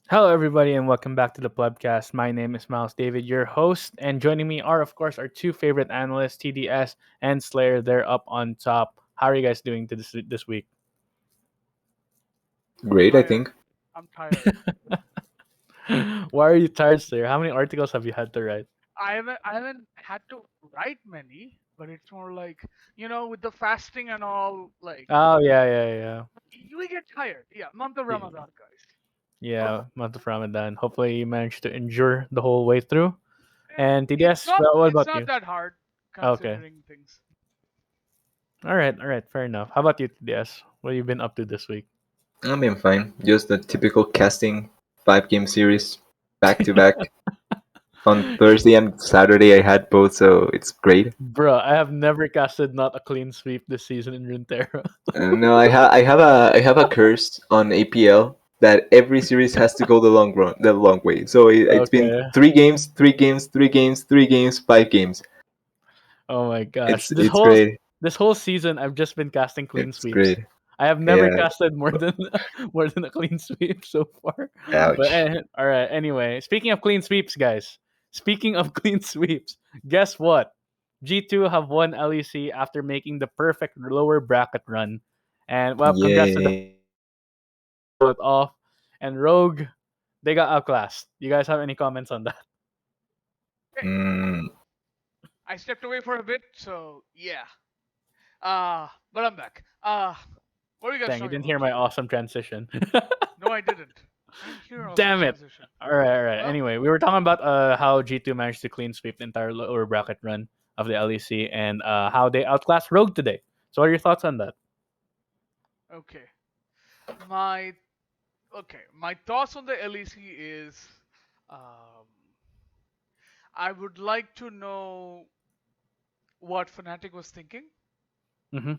Hello, everybody, and welcome back to the Plebcast. My name is Miles David, your host, and joining me are, of course, our two favorite analysts, TDS and Slayer. They're up on top. How are you guys doing this week? Great, I Tired. think. I'm tired. Why are you tired, Slayer? How many articles have you had to write? I haven't had to write many, but it's more like with the fasting and all, like Oh, yeah. we get tired. Yeah, month of Y- Ramadan, guys. Yeah, month of Ramadan. Hopefully, you managed to endure the whole way through. And It's TDS, not well, what it's about not you? that hard Okay. considering things. All right, fair enough. How about you, TDS? What have you been up to this week? I'm being fine. Just the typical casting 5 game series back to back. On Thursday and Saturday I had both, so it's great. Bruh, I have never casted not a clean sweep this season in Runeterra. No, I have a curse on APL that every series has to go the long way. So it's been Okay. 3 games, 3 games, 3 games, 3 games, 5 games. Oh my gosh. It's This it's whole great. this whole season I've just been casting clean It's sweeps. great. I have never Yeah. casted more than more than a clean sweep so far. But Ouch. all right, anyway, speaking of clean sweeps, guys. Speaking of clean sweeps, guess what? G2 have won LEC after making the perfect lower bracket run. And well, congrats to them. Yay. Pull it off. And Rogue, they got outclassed. You guys have any comments on that? Hey, Mm, I stepped away for a bit, so yeah. But I'm back. What are you guys Dang, you talking didn't hear about? my awesome transition. No, I didn't. I didn't hear awesome Damn it. transition. All right. Well, Anyway, we were talking about how G2 managed to clean sweep the entire lower bracket run of the LEC and how they outclassed Rogue today. So, what are your thoughts on that? okay. My my thoughts on the LEC is, um, I would like to know what Fnatic was thinking, Mm-hmm.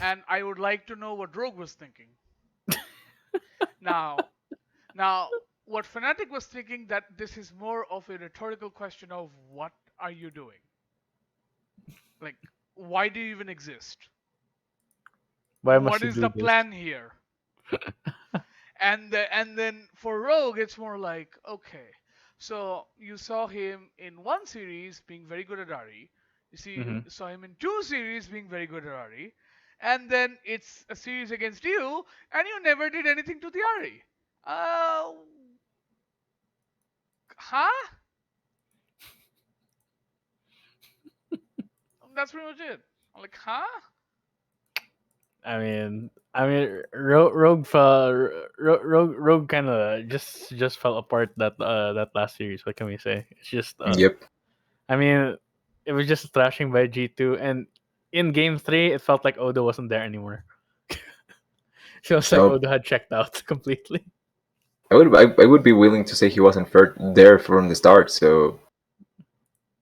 and I would like to know what Rogue was thinking. Now, now, what Fnatic was thinking, that this is more of a rhetorical question of what are you doing? Like, why do you even exist? Why What must you is do the this? plan here? And then for Rogue, it's more like, okay, so you saw him in one series being very good at Ari. Mm-hmm. Saw him in two series being very good at Ari, and then it's a series against you, and you never did anything to the Ari. Uh, huh? That's pretty much it. I'm like, huh? Rogue fell, Rogue kind of just fell apart that last series. What can we say? It's just yep. I mean, it was just thrashing by G2, and in game three, it felt like Odo wasn't there anymore. Feels like Oh, Odo had checked out completely. I would be willing to say he wasn't there from the start. So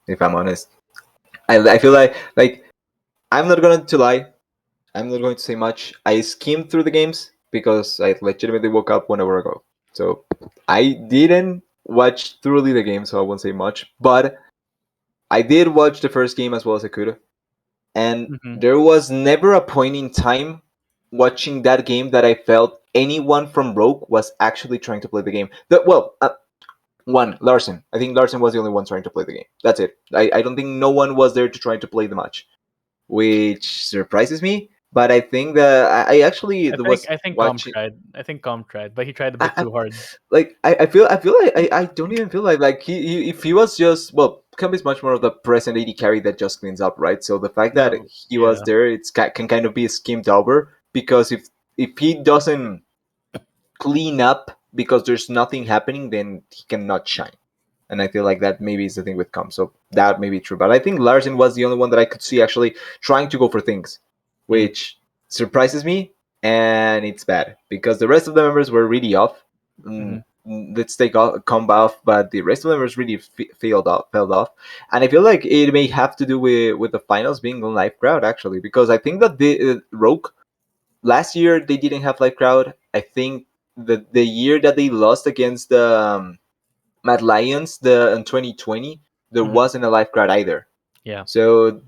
if I'm honest, I feel like I'm not going to lie. I'm not going to say much. I skimmed through the games because I legitimately woke up 1 hour ago. So I didn't watch thoroughly the game, so I won't say much. But I did watch the first game as well as I could, and Hmm. there was never a point in time watching that game that I felt anyone from Rogue was actually trying to play the game. One, Larson. I think Larson was the only one trying to play the game. That's it. I don't think no one was there to try to play the match, which surprises me. But I think that I actually was I think Com watching. tried. I think Com tried, but he tried a I, bit I, too hard. I feel like I don't even feel like he if he was just well, Kemp is much more of the present AD carry that just cleans up, right? So the fact that No, he was yeah. there, can kind of be skimmed over because if he doesn't clean up because there's nothing happening, then he cannot shine. And I feel like that maybe is the thing with Com. So that may be true. But I think Larson was the only one that I could see actually trying to go for things, Mm, which surprises me. And it's bad because the rest of the members were really off. mm-hmm. Let's take Com off, but the rest of the members really fell off. And I feel like it may have to do with the finals being on live crowd actually, because I think that the Rogue last year they didn't have live crowd. I think the year that they lost against the Mad Lions in 2020, there Mm-hmm. wasn't a live crowd either. Yeah. So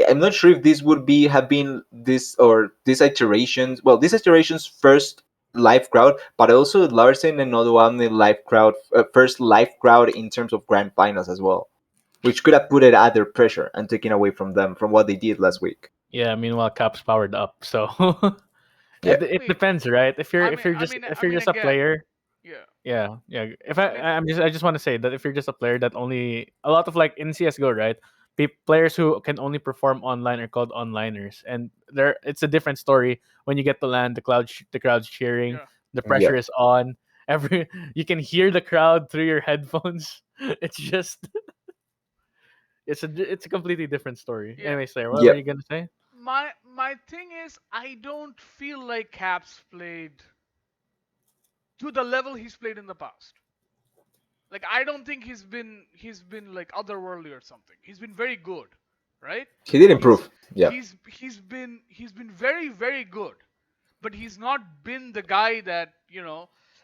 I'm not sure if this would have been this or these iterations. Well, these iterations first live crowd, but also Larsen and Odoamne live crowd, first live crowd in terms of grand finals as well, which could have put it other pressure and taken away from them from what they did last week. Yeah, meanwhile Caps powered up. So Yeah, I it mean, depends, right? I mean, I mean, If I you're mean, just a again, player, yeah. yeah. If I mean, I just want to say that if you're just a player that only a lot of like in CS:GO, right? Players who can only perform online are called onliners, and there it's a different story when you get to land. The crowd's cheering, yeah, the yeah, pressure is on. Every you can hear the crowd through your headphones. It's just it's a completely different story. yeah. Anyway, Slayer, what were yeah. you gonna say? My thing is, I don't feel like Caps played to the level he's played in the past. Like, I don't think he's been like otherworldly or something. He's been very good, right? He did He's improve. Yeah, he's been very very good, but he's not been the guy that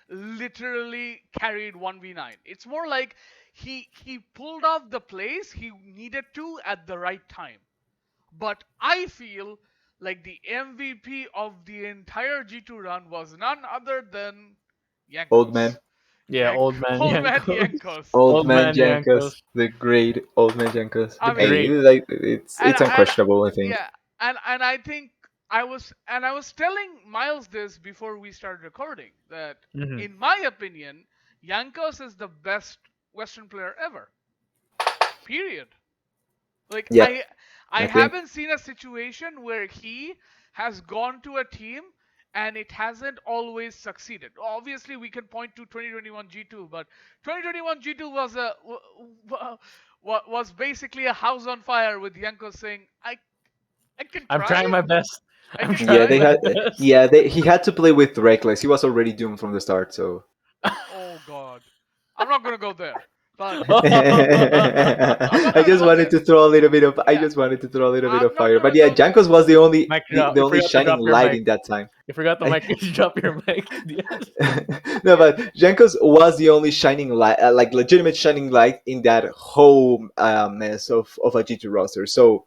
literally carried 1v9. It's more like he pulled off the plays he needed to at the right time. But I feel like the MVP of the entire G2 run was none other than old man, Yankos. Yeah, old man Old man Yankos. Yankos. old Old man man Jankos, Yankos. the great old man Jankos. The I mean, Hey, great. like it's and it's and unquestionable. I think. yeah, and I think I was telling Miles this before we started recording that Hmm. in my opinion, Yankos is the best Western player ever. Period. Like Yeah, I I think haven't seen a situation where he has gone to a team and it hasn't always succeeded. Obviously, we can point to 2021 G2, but 2021 G2 was basically a house on fire with Yanko saying, I can I'm try trying it. my best. I I'm can yeah, try trying they my it. had best. yeah he had to play with Reckless. He was already doomed from the start. So Oh God, I'm not gonna go there, but I'm not I gonna just go wanted there. to throw a little bit of I Yeah, just wanted to throw a little bit I'm of not fire. gonna But yeah, go there. Jankos was the only Mic the, drop. the You only forgot to shining drop your light mic. in that time. You forgot the I, mic. Drop your mic. Yes. no, Yeah, but Jankos was the only shining light, like legitimate shining light in that whole mess of a G2 roster. So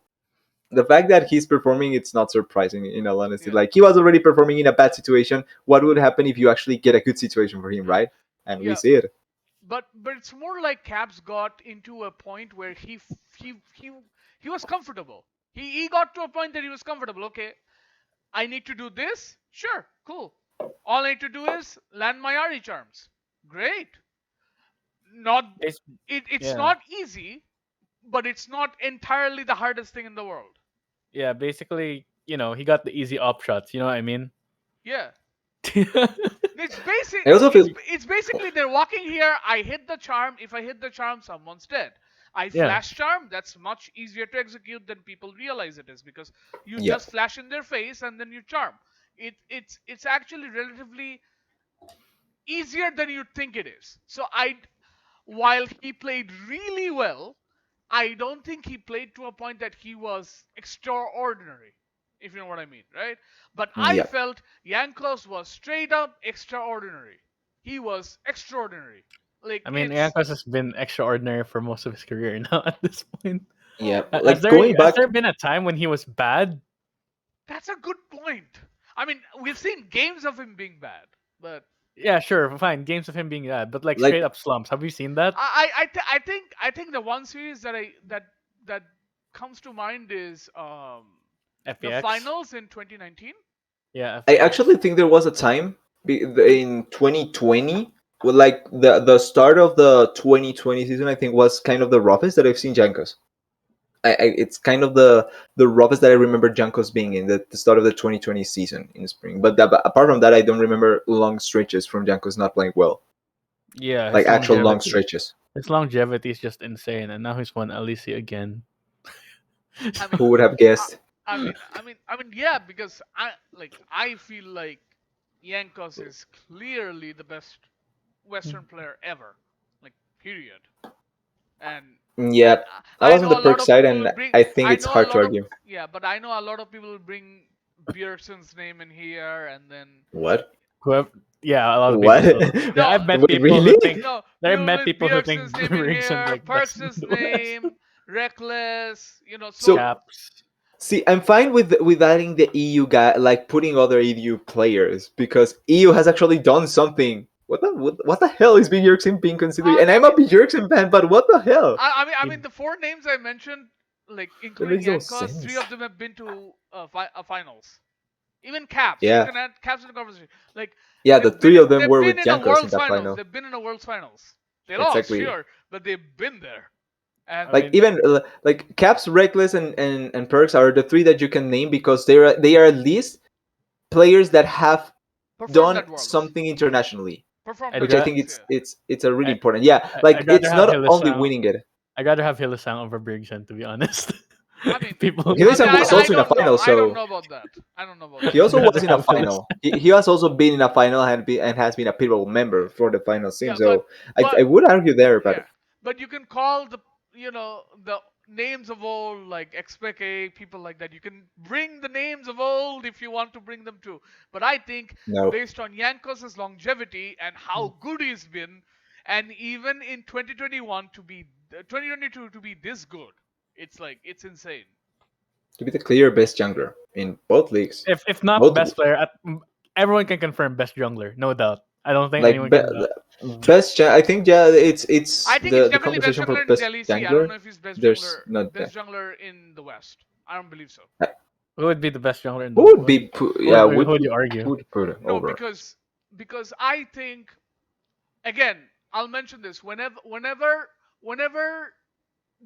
the fact that he's performing, it's not surprising in all honesty. yeah, Like he was already performing in a bad situation. What would happen if you actually get a good situation for him, right? And we yeah. see it. But it's more like Caps got into a point where he he was comfortable. He got to a point that he was comfortable. Okay, I need to do this. Sure, cool. All I need to do is land my RE charms. Great. Not It's, it's yeah. not easy, but it's not entirely the hardest thing in the world. Yeah. Basically, he got the easy op shots. You know what I mean? Yeah. It's basic. I also feel It's basically they're walking here. I hit the charm. If I hit the charm, someone's dead. I Yeah. flash charm. That's much easier to execute than people realize it is because you yeah, just flash in their face and then you charm. It's actually relatively easier than you think it is. So while he played really well, I don't think he played to a point that he was extraordinary, if you know what I mean, right? But I yeah. felt Yankos was straight up extraordinary. He was extraordinary. Like I mean, it's Yankos has been extraordinary for most of his career now. At this point, Yeah, well, has like there going has back, there been a time when he was bad? that's a good point. I mean, we've seen games of him being bad, but Yeah, sure, fine. Games of him being bad, but like straight like up slumps. Have you seen that? I think the one series that comes to mind is the FPX. finals in 2019. Yeah, I FPX. actually think there was a time in 2020, well, like the start of the 2020 season, I think was kind of the roughest that I've seen Jankos. It's kind of the roughest that I remember Jankos being in the start of the 2020 season in the spring. But apart from that, I don't remember long stretches from Jankos not playing well, Yeah, like actual long stretches. his longevity is just insane, and now he's won LEC again. I So, mean, Who would have I, guessed? I mean, yeah, because I feel like Yankos is clearly the best Western player ever, like period. And Yeah, I I was on the know a lot perk of side, people will and bring. I think I it's know a hard to lot of argue. yeah, but I know a lot of people will bring Bjergsen's name in here, and then What? whoever, yeah, a lot of people What? will. Yeah, no, I've met Wait, people who really? think no, I've people met with people who think Bjergsen's name in Rick's here, like best in Perks' the West. name, Reckless, So so Caps. See, I'm fine with adding the EU guy, like putting other EU players, because EU has actually done something. What the hell is Bjorksen being considered? And I I'm a mean, Bjorksen fan, but what the hell? I mean, the four names I mentioned, like That including makes no Yankos, three sense. of them have been to finals. Even Caps, you Yeah, can add Caps in the conversation. Like yeah. The three of them they've were been with in a Jankos in World's that finals. final. They've been in a World's finals. They lost, Exactly. sure, but they've been there. And I Like mean, even like Caps, Reckless, and Perks are the three that you can name because they are at least players that have performed done at Worlds. something internationally, Performed I'd at which I ra- think Worlds, it's yeah. it's it's a really I, important. Yeah, like I'd rather it's have not only Hillisang. winning it. I'd rather have Hillisang over Brigson, to be honest. I mean, People, Hillsang was I also in a don't know. final, I don't so know about that. I don't know about he that. I'd also rather was in a have final. Hillisang. He has also been in a final and has been a pivotal member for the final team. Yeah, but So I but would argue there, yeah, but but you can call the names of old like XPK people like that. You can bring the names of old if you want to bring them too. But I think no. based on Yankos' longevity and how good he's been, and even in 2021 to be 2022 to be this good, it's insane. To be the clear best jungler in both leagues. If not Both best player, everyone can confirm best jungler, no doubt. I don't think like anyone can doubt. I think yeah, it's I think it's the definitely best conversation for jungler in best Delhi. See, I don't jungler. know if he's There's not best jungler in the West. I don't believe so. Who would be the best jungler in the who would world? be yeah Who would you argue? who would put it No, over. because I think again, I'll mention this whenever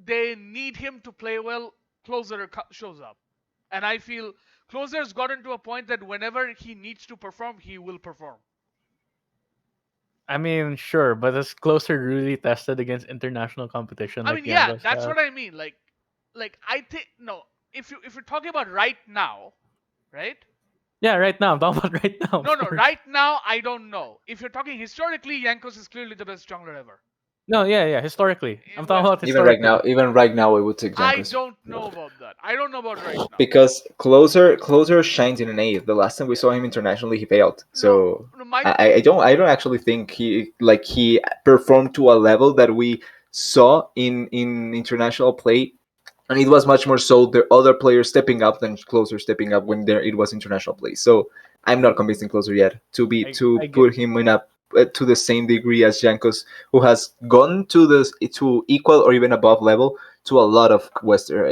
they need him to play well, Closer shows up, and I feel Closer's gotten to a point that whenever he needs to perform, he will perform. I mean, sure, but is Closer really tested against international competition I like mean, yeah, Yango's that's have? what I mean. Like I think no, if you're talking about right now, right? Yeah, right now. I'm talking about right now, No, of no, course. right now I don't know. If you're talking historically, Yankos is clearly the best jungler ever No, yeah. Historically, I'm in talking West. about historically. Even right now, I would take I Jankos. don't know about that. I don't know about right now. Because closer shines in an A. The last time we Yeah. saw him internationally, he failed. No, So no, my I don't actually think he performed to a level that we saw in international play, and it was much more so the other players stepping up than closer stepping up when there it was international play. So I'm not convincing closer yet to I get. put him in a to the same degree as Jankos, who has gone to equal or even above level to a lot of Western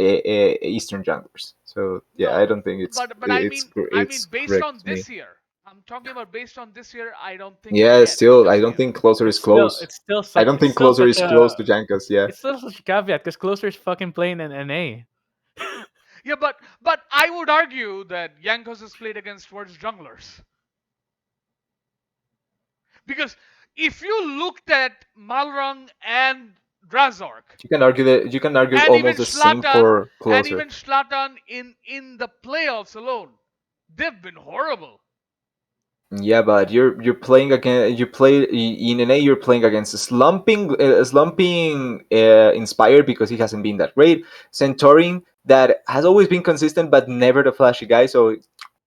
Eastern junglers. So yeah, I no, don't think but I mean it's based correct on to me. this year. I'm talking about based on this year. I don't think Yeah, yet, still I just don't yet. think closer is close. I don't It's think still closer such is close a to Jankos. Yeah, it's still such a caveat because Closer is fucking playing in NA. Yeah, but I would argue that Yankos has played against worse junglers because if you looked at Malrang and Drazork you can argue and even almost the same Zlatan for closer. in the playoffs alone, they've been horrible. Yeah, but you're playing against you play in NA. You're playing against slumping inspired because he hasn't been that great. Centaurin that has always been consistent but never the flashy guy. So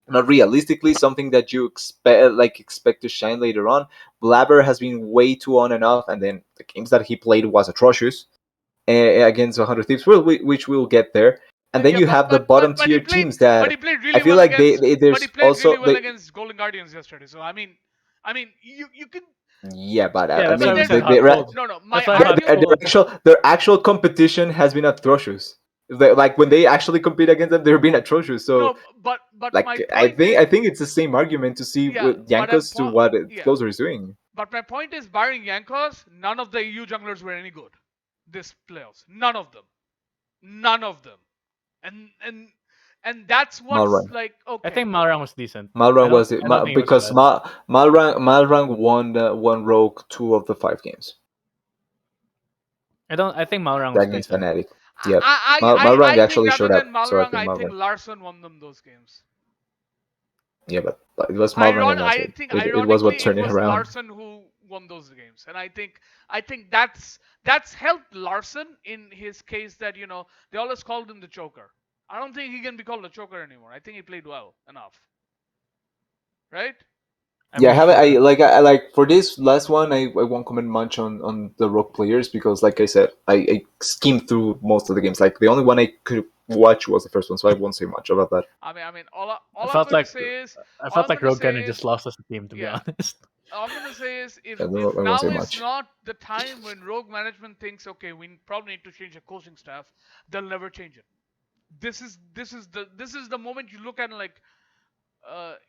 not realistically something that you expect to shine later on. Blabber has been way too on and off, and then the games that he played was atrocious against 100 Thieves, which we'll get there. And then Yeah, you have the bottom tier teams but that he played I really feel well like against there's also Golden Guardians yesterday. So I mean you can. yeah, but Yeah, I that's why we mean There's said hot cold. no, my That's why hot argument. cold. their actual competition has been atrocious. Like when they actually compete against them, they're being atrocious. So No, but like my point is I think it's the same argument to see yeah, with Jankos to what yeah. Closer is doing. But my point is, barring Yankos, none of the EU junglers were any good this playoffs. None of them. None of them. And and and that's what's Malrang. like I okay. think Malrang was decent. Malrang was it I don't think it was because bad. Malrang won Rogue 2 of the 5 games I think Malrang was against decent. Fnatic. Yep, Malrang I think actually other showed than up, so I Malrang, think I think Malrang. Larson won them those games. Yeah, but it was Malrang and I Nasser. think It was what ironically it turned it was around. Larson who won those games, and I think that's helped Larson in his case that they always called him the choker. I don't think he can be called a choker anymore. I think he played well enough, right? I Yeah, I mean, have sure. I like for this last one. I won't comment much on the Rogue players because, like I said, I skimmed through most of the games. Like the only one I could watch was the first one, so I won't say much about that. I mean, I all I'm felt going to like say is, I all felt I'm like going to Rogue kind say of just is, lost as a team, to be yeah, honest. all I'm going to say is, I if won't say now is much. not the time when Rogue management thinks, okay, we probably need to change the coaching staff, they'll never change it. This is the moment you look at it like,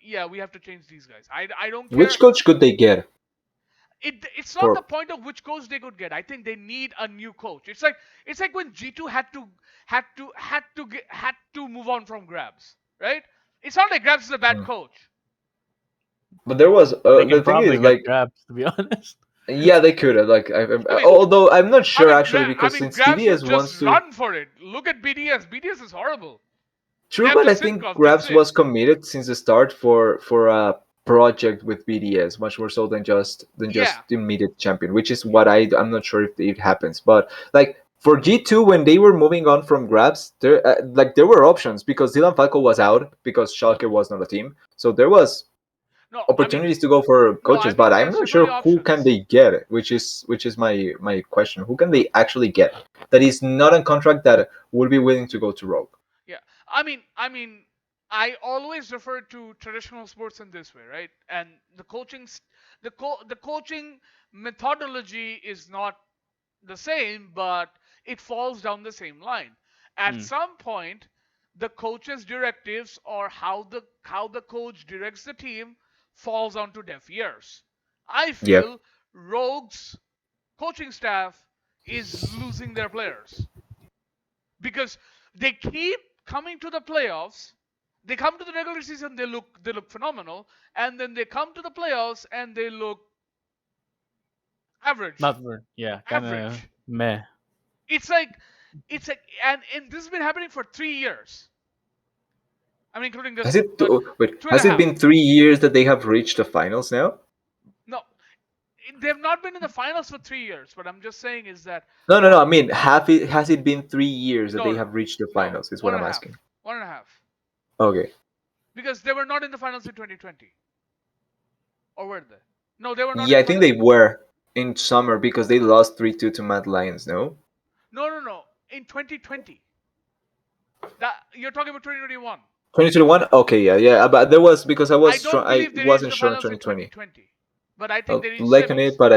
yeah, we have to change these guys. I don't care. Which coach could they get It's not the for? point of which coach they could get. I think they need a new coach. It's like when G2 had to move on from Grabs, right? It's not like Grabs is a bad Hmm. coach. But there was They can the thing probably is get like, grabs, to be honest. yeah, they could have I mean, although I'm not I sure mean, actually, because since Grabs would BDS just wants to. run for it. Look at BDS. BDS is horrible. They True, have but the I sync think off. That's Grabs it. was committed since the start for a project with BDS, much more so than Yeah. just immediate champion, which is what I'm not sure if it happens. But like for G2, when they were moving on from Grabs, there were options because Dylan Falco was out because Schalke was not a team, so there was No, I mean, opportunities to go for no, I coaches. But mean, I'm there's not definitely sure who can options. they get, which is my question. Who can they actually get that is not on contract that would be willing to go to Rogue? Yeah. I mean, I always refer to traditional sports in this way, right? And the coaching methodology is not the same, but it falls down the same line. At Mm. some point, the coach's directives or how the coach directs the team falls onto deaf ears. I Yeah. feel Rogue's coaching staff is losing their players because they keep coming to the playoffs. They come to the regular season, they look phenomenal, and then they come to the playoffs and they look average. Not for yeah, kind of Average. meh. It's like and this has been happening for 3 years. I mean, including this Has one, it but wait? two and a Has it half. been 3 years that they have reached the finals now? No, they've not been in the finals for 3 years. But I'm just saying is that No, no, for no. I mean, has it been 3 years that no, they no, have reached the no, finals? Is one what and I'm a half, asking. 1.5, Okay. because they were not in the finals in 2020, or were they? No, they were not in Yeah, the I think finals. they were in summer because they lost 3-2 to Mad Lions. No. No, no, no. In 2020. That you're talking about 2021. 2021. Okay, yeah, yeah. But there was because I I don't believe they reached wasn't the sure in finals in 2020. 2020, but I think they reached Liking it, semis. but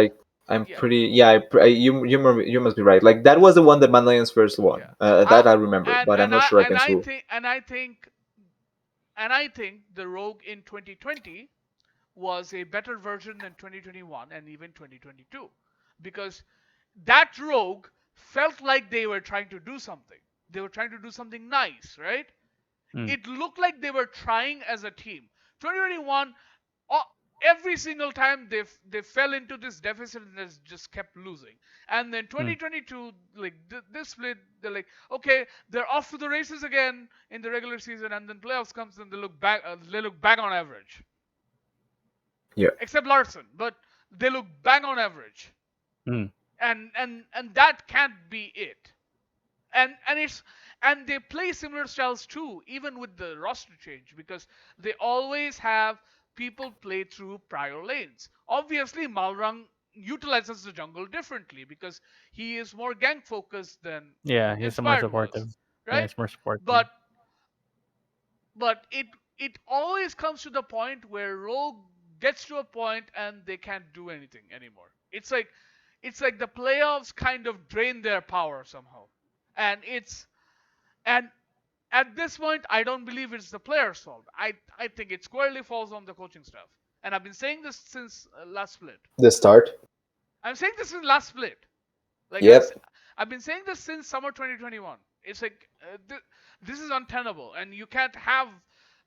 I'm Yeah, pretty. Yeah, you must be right. Like that was the one that Mad Lions first won. yeah. That I remember, And but I'm and not I sure and against I who. think and I think and I think the Rogue in 2020 was a better version than 2021 and even 2022, because that Rogue felt like they were trying to do something. They were trying to do something nice, right? Mm. It looked like they were trying as a team. 2021, uh, every single time they fell into this deficit and they just kept losing. And then Mm. 2022, like this split, they're like, okay, they're off to the races again in the regular season, and then playoffs comes and they look back. They look back on average, Yeah. except Larson, but they look bang on average, Mm. and that can't be it. And they play similar styles too, even with the roster change, because they always have people play through prior lanes. Obviously, Malrang utilizes the jungle differently because he is more gank focused than Yeah, he's more Inspired was, supportive. Yeah, right? he's more supportive. But it always comes to the point where Rogue gets to a point and they can't do anything anymore. It's like the playoffs kind of drain their power somehow, and it's and at this point I don't believe it's the player's fault. I think it squarely falls on the coaching staff, and I've been saying this since last split. The start. I'm saying this since last split. Like Yep. I've been saying this since summer 2021. It's like this is untenable, and you can't have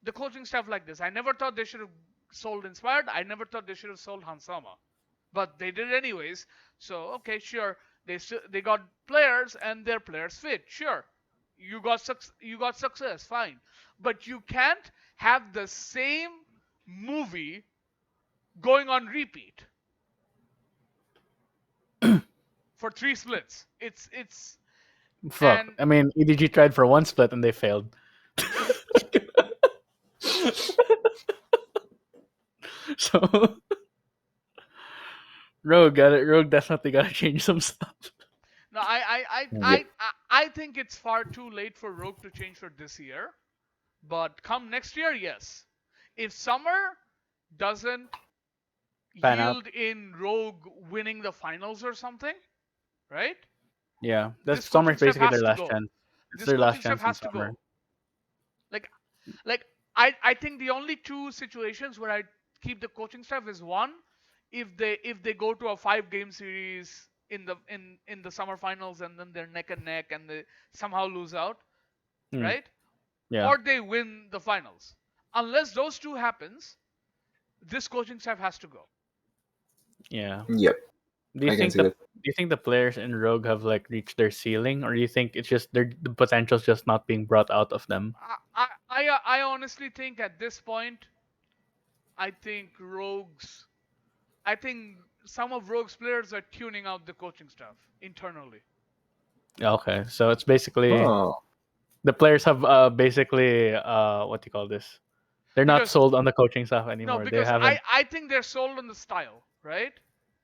the coaching staff like this. I never thought they should have sold Inspired. I never thought they should have sold Hansama, but they did anyways. So okay, sure, they got players and their players fit. Sure, you got success, fine, but you can't have the same movie going on repeat for three splits. It's Fuck. and I mean, EDG tried for one split and they failed. So Rogue got it. Rogue definitely got to change some stuff. No, I, I, I, Yep. I, I think it's far too late for Rogue to change for this year. But come next year, yes. If Summer doesn't Pan out. yield in Rogue winning the finals or something, right? Yeah, that's This coaching summer's staff basically their has to last go. chance. It's This their last coaching staff chance in has to summer. go. Like, like I think the only two situations where I keep the coaching staff is one, if they go to a 5 game series in the summer finals and then they're neck and neck and they somehow lose out, Hmm. right? Yeah. Or they win the finals. Unless those two happens, this coaching staff has to go. Yeah. Yep, Do you I can think see that. the players in Rogue have like reached their ceiling, or do you think it's just the potential's just not being brought out of them? I honestly think at this point, I think Rogues I think some of Rogue's players are tuning out the coaching staff internally. Okay, so it's basically Oh, the players have basically what do you call this? They're not Because sold on the coaching staff no, anymore. They because I, haven't. I think they're sold on the style, right?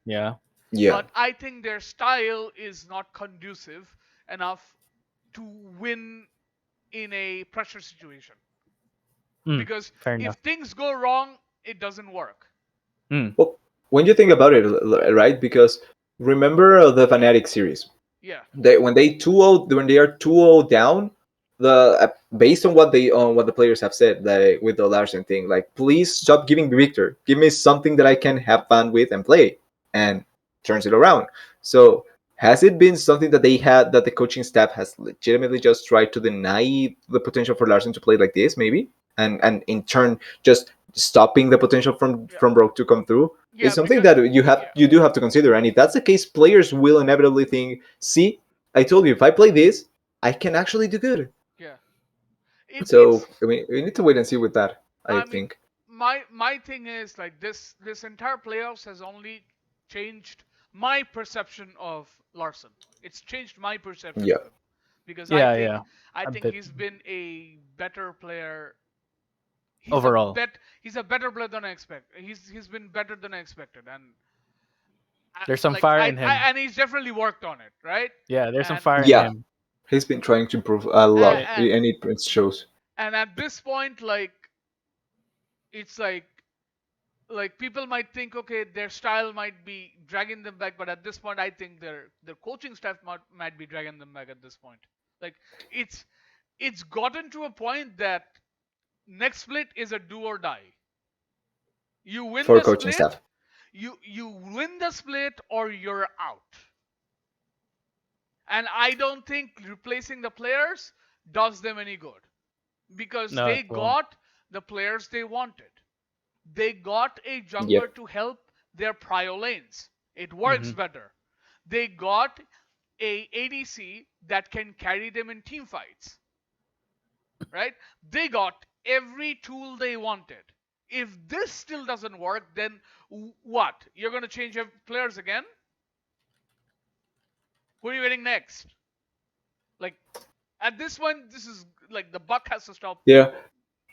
Yeah. yeah. But I think their style is not conducive enough to win in a pressure situation. Mm, Because fair if enough. things go wrong, it doesn't work. Mm, Well, when you think about it, right? Because remember the Fnatic series. Yeah. When they are 2-0 down, the based on what the players have said that with the Larsen thing, like please stop giving me Victor, give me something that I can have fun with and play, and turns it around. So has it been something that they had that the coaching staff has legitimately just tried to deny the potential for Larsen to play like this, maybe, and in turn just stopping the potential Yeah. from Broke to come through? Yeah, Is something because that yeah. you do have to consider, and if that's the case, players will inevitably think, see, I told you if I play this, I can actually do good. Yeah. It's So I mean, we need to wait and see with that. I I mean, think. my thing is like this entire playoffs has only changed my perception of Larson. It's changed my perception Yeah. of him because I yeah, think yeah. I A think bit he's been a better player. overall. He's a better player than I expect. He's been better than I expected, and There's some fire in him. and he's definitely worked on it, right? Yeah, there's some And fire in Yeah. him. He's been trying to improve a lot, They, and and it shows. and at this point, like it's like people might think okay their style might be dragging them back, but at this point I think their coaching staff might be dragging them back at this point. Like it's it's gotten to a point that next split is a do or die. You win For the coaching split, staff. you win the split or you're out. And I don't think replacing the players does them any good because no, it they won't. got the players they wanted. They got a jungler Yep. to help their prio lanes. It works Hmm. better. They got a ADC that can carry them in team fights, right? They got every tool they wanted. If this still doesn't work, then what? You're going to change your players again? Who are you getting next? Like at this point, this is like the buck has to stop. Yeah.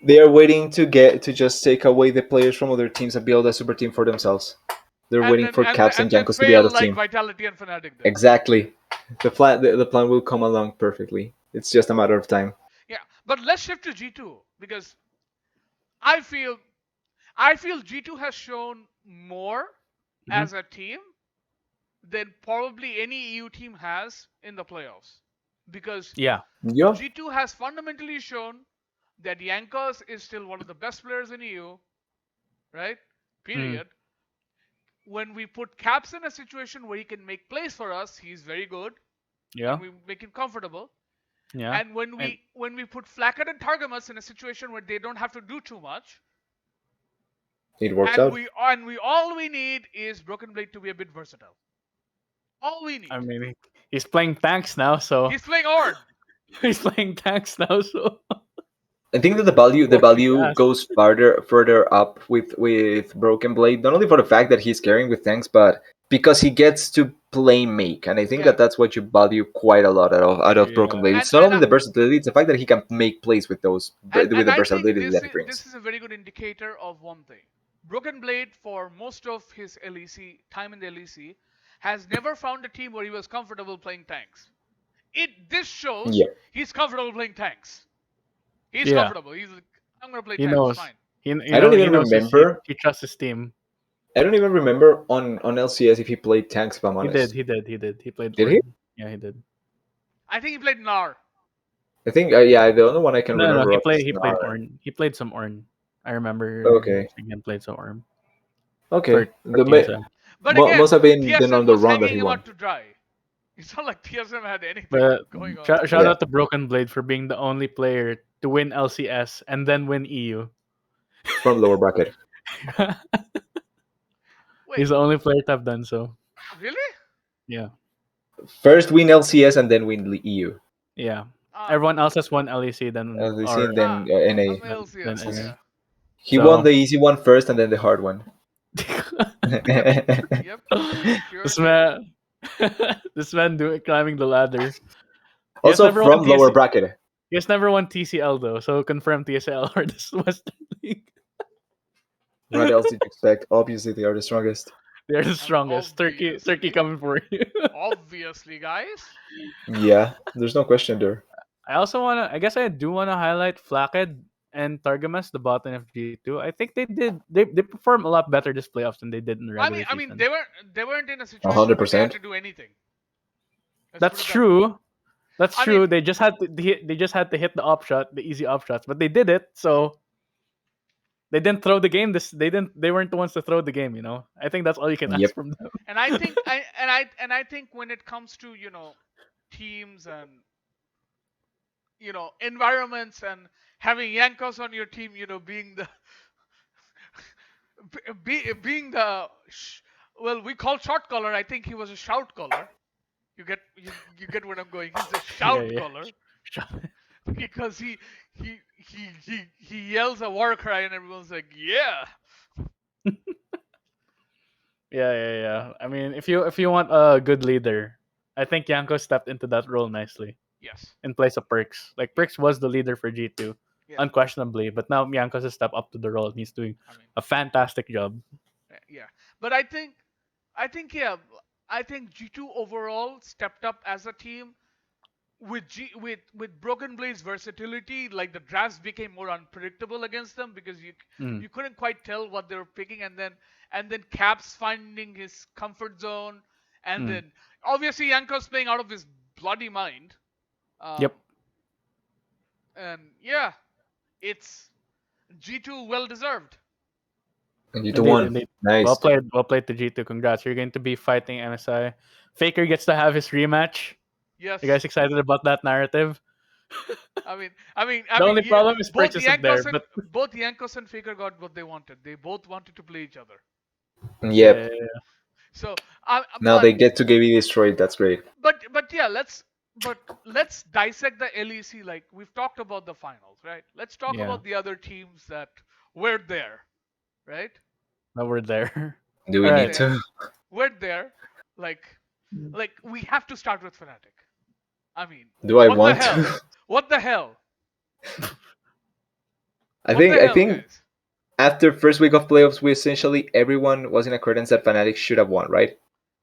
They are waiting to just take away the players from other teams and build a super team for themselves. They're And waiting then for Caps and and then Jankos to be out fail of like team. Vitality and Fnatic did. Exactly. The plan will come along perfectly. It's just a matter of time. Yeah, but let's shift to G2 because I feel I feel G2 has shown more Hmm. as a team than probably any EU team has in the playoffs. Because Yeah. Yeah. G2 has fundamentally shown that Yankas is still one of the best players in EU, right? Mm. Period. When we put Caps in a situation where he can make plays for us, he's very good Yeah. and we make him comfortable. Yeah. And when And we put Flacket and Targamas in a situation where they don't have to do too much, It works out. we all we need is Broken Blade to be a bit versatile. All we I need. mean, he's playing tanks now, so He's playing Ord. he's playing tanks now, so I think that the what can you value ask? goes further up with Broken Blade, not only for the fact that he's carrying with tanks, but because he gets to play make, and I think Yeah. that that's what you value quite a lot out of Broken Yeah. Blade. And It's not only the versatility; it's the fact that he can make plays with those with and the I think versatility that he this brings. is a very good indicator of one thing. Broken Blade for most of his LEC time in the LEC has never found a team where he was comfortable playing tanks. This shows Yeah. he's comfortable playing tanks. He's Yeah, comfortable. He's like, I'm gonna play he tanks. knows. Fine. I don't He even knows remember. he trusts his team. I don't even remember on LCS if he played tanks. If I'm He did. honest, He did. He played did he? Ornn. Yeah, he did. I think he played Nar. I think yeah. The only one I can No, remember of is he played Nar. Ornn. He played some Ornn. I remember Okay. seeing him played some Ornn Okay. for The TSM. But again, must have been then TSM on the was run that hanging he him won. out to dry. It's not like TSM had anything But going on. shout Yeah. out to Broken Blade for being the only player to win LCS and then win EU. From lower bracket. Wait, He's the only player to have done so. really? Yeah, First win LCS and then win EU. yeah. Ah, Everyone else has won LEC then LCC or and then NA. then LCS. NA. Yeah. He won So the easy one first and then the hard one. Yep. Yep. Sure this did. man, this man climbing the ladder. He has Also never won from lower TC. bracket. He has never won TCL though, so confirm TCL or this Western League. What else did you expect? Obviously, they are the strongest. They're the I mean, strongest. Turkey coming for you. obviously, guys. Yeah, there's no question there. I also wanna. I guess I do wanna highlight Flackhead and Targamas, the bottom of G2. I think they did. They performed a lot better this playoffs than they did in the regular I mean, season. they weren't in a situation where they had 100%. to do anything. Let's put That's it that way. true. That's I true. mean, They just had to. They just had to hit the op shot, the easy op shots, but they did it. So they didn't throw the game. They didn't. They weren't the ones to throw the game. I think that's all you can Yep. ask from them. and I think I think when it comes to teams and environments and having Yankos on your team, being the being the well, we call shot caller. I think he was a shout caller. You get what I'm going. He's a Yeah, shout yeah. caller because he yells a war cry and everyone's like, yeah. Yeah. I mean, if you want a good leader, I think Yanko stepped into that role nicely Yes. in place of Perks. Like Perks was the leader for G2, Yeah. unquestionably, but now Yanko's has stepped up to the role and he's doing I mean, a fantastic job. yeah. But I think I think G2 overall stepped up as a team with Broken Blade's versatility. Like the drafts became more unpredictable against them because Mm, you couldn't quite tell what they were picking, and then Caps finding his comfort zone, and mm. then obviously Yanko's playing out of his bloody mind. Um, Yep. and yeah, it's G2 well deserved. And you two Indeed, won. indeed. Nice. Well played to G2. Congrats. You're going to be fighting MSI. Faker gets to have his rematch. Yes. You guys excited about that narrative? I The mean, only yeah, problem is both Perks isn't there, Yankos and but both Yankos and Faker got what they wanted. They both wanted to play each other. Yep. yeah. So, Now but they get to get destroyed. That's great. but yeah, let's dissect the LEC. Like we've talked about the finals, right? Let's talk Yeah. about the other teams that were there, right? No, we're there. Do we All need right. to? Were there, like we have to start with Fnatic. I mean, Do I what want the hell? to? What the hell? I What think the I hell, think guys? after first week of playoffs, we essentially everyone was in accordance that Fnatic should have won, right?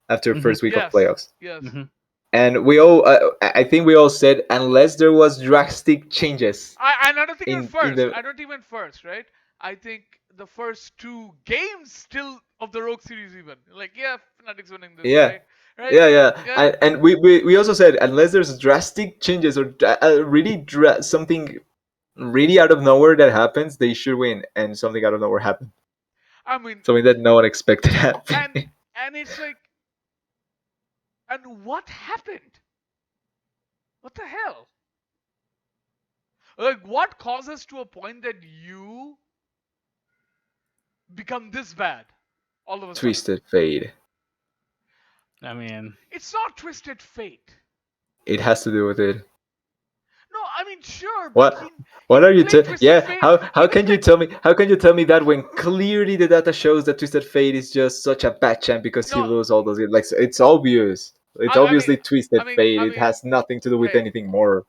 After Mhm. first week of Yes, playoffs, yes. Mhm. and we all, I think we all said, unless there was drastic changes I don't think even in first. the, I don't even first, right? I think the first two games still of the Rogue series even. Like, yeah, Fnatic's winning this, yeah, right? Right? yeah, Yeah. and we also said unless there's drastic changes or really something really out of nowhere that happens, they should win, and something out of nowhere happened, I mean, something that no one expected and happening. and it's like, and what happened? What the hell? Like, what causes to a point that you become this bad all of a sudden? Twisted fate. I mean, It's not twisted fate. It has to do with it. No, I mean, sure, but What? he What are you? didn't play Twisted Yeah. Fate. How He didn't can you play. tell me? How can you tell me that when clearly the data shows that Twisted Fate is just such a bad champ because he No, loses all those? Like it's obvious. It's I mean, obviously Twisted Fate. I It mean, has nothing to do with hey, anything more.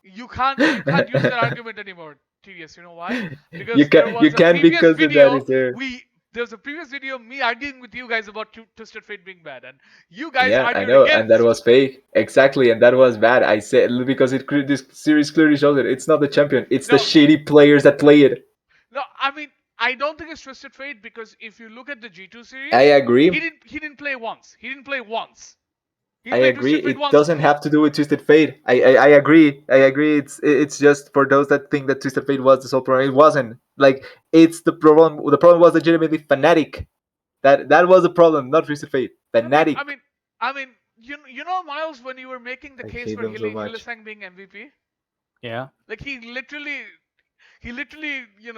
you can't use that argument anymore, TDS. You know why? You Because there can was a you can previous because the data video is there. there's a previous video of me arguing with you guys about Twisted Fate being bad, and you guys Yeah, I argued know, and that against. was fake. Exactly, and that was bad. I said because this series clearly shows it. It's not the champion. It's the No, shitty players that play it. no, I mean, I don't think it's Twisted Fate because if you look at the G2 I series, agree. he didn't play once. He didn't play once. He I played agree. Twisted Fate It once. doesn't have to do with Twisted Fate. I agree. I agree. It's just for those that think that Twisted Fate was the sole problem. It wasn't. Like it's the problem. The problem was legitimately Fnatic. That was the problem, not Twisted Fate. No, but Fnatic. I mean, you know, Miles, when you were making the I case hate for them so much. Hylissang being MVP, Yeah. like he literally,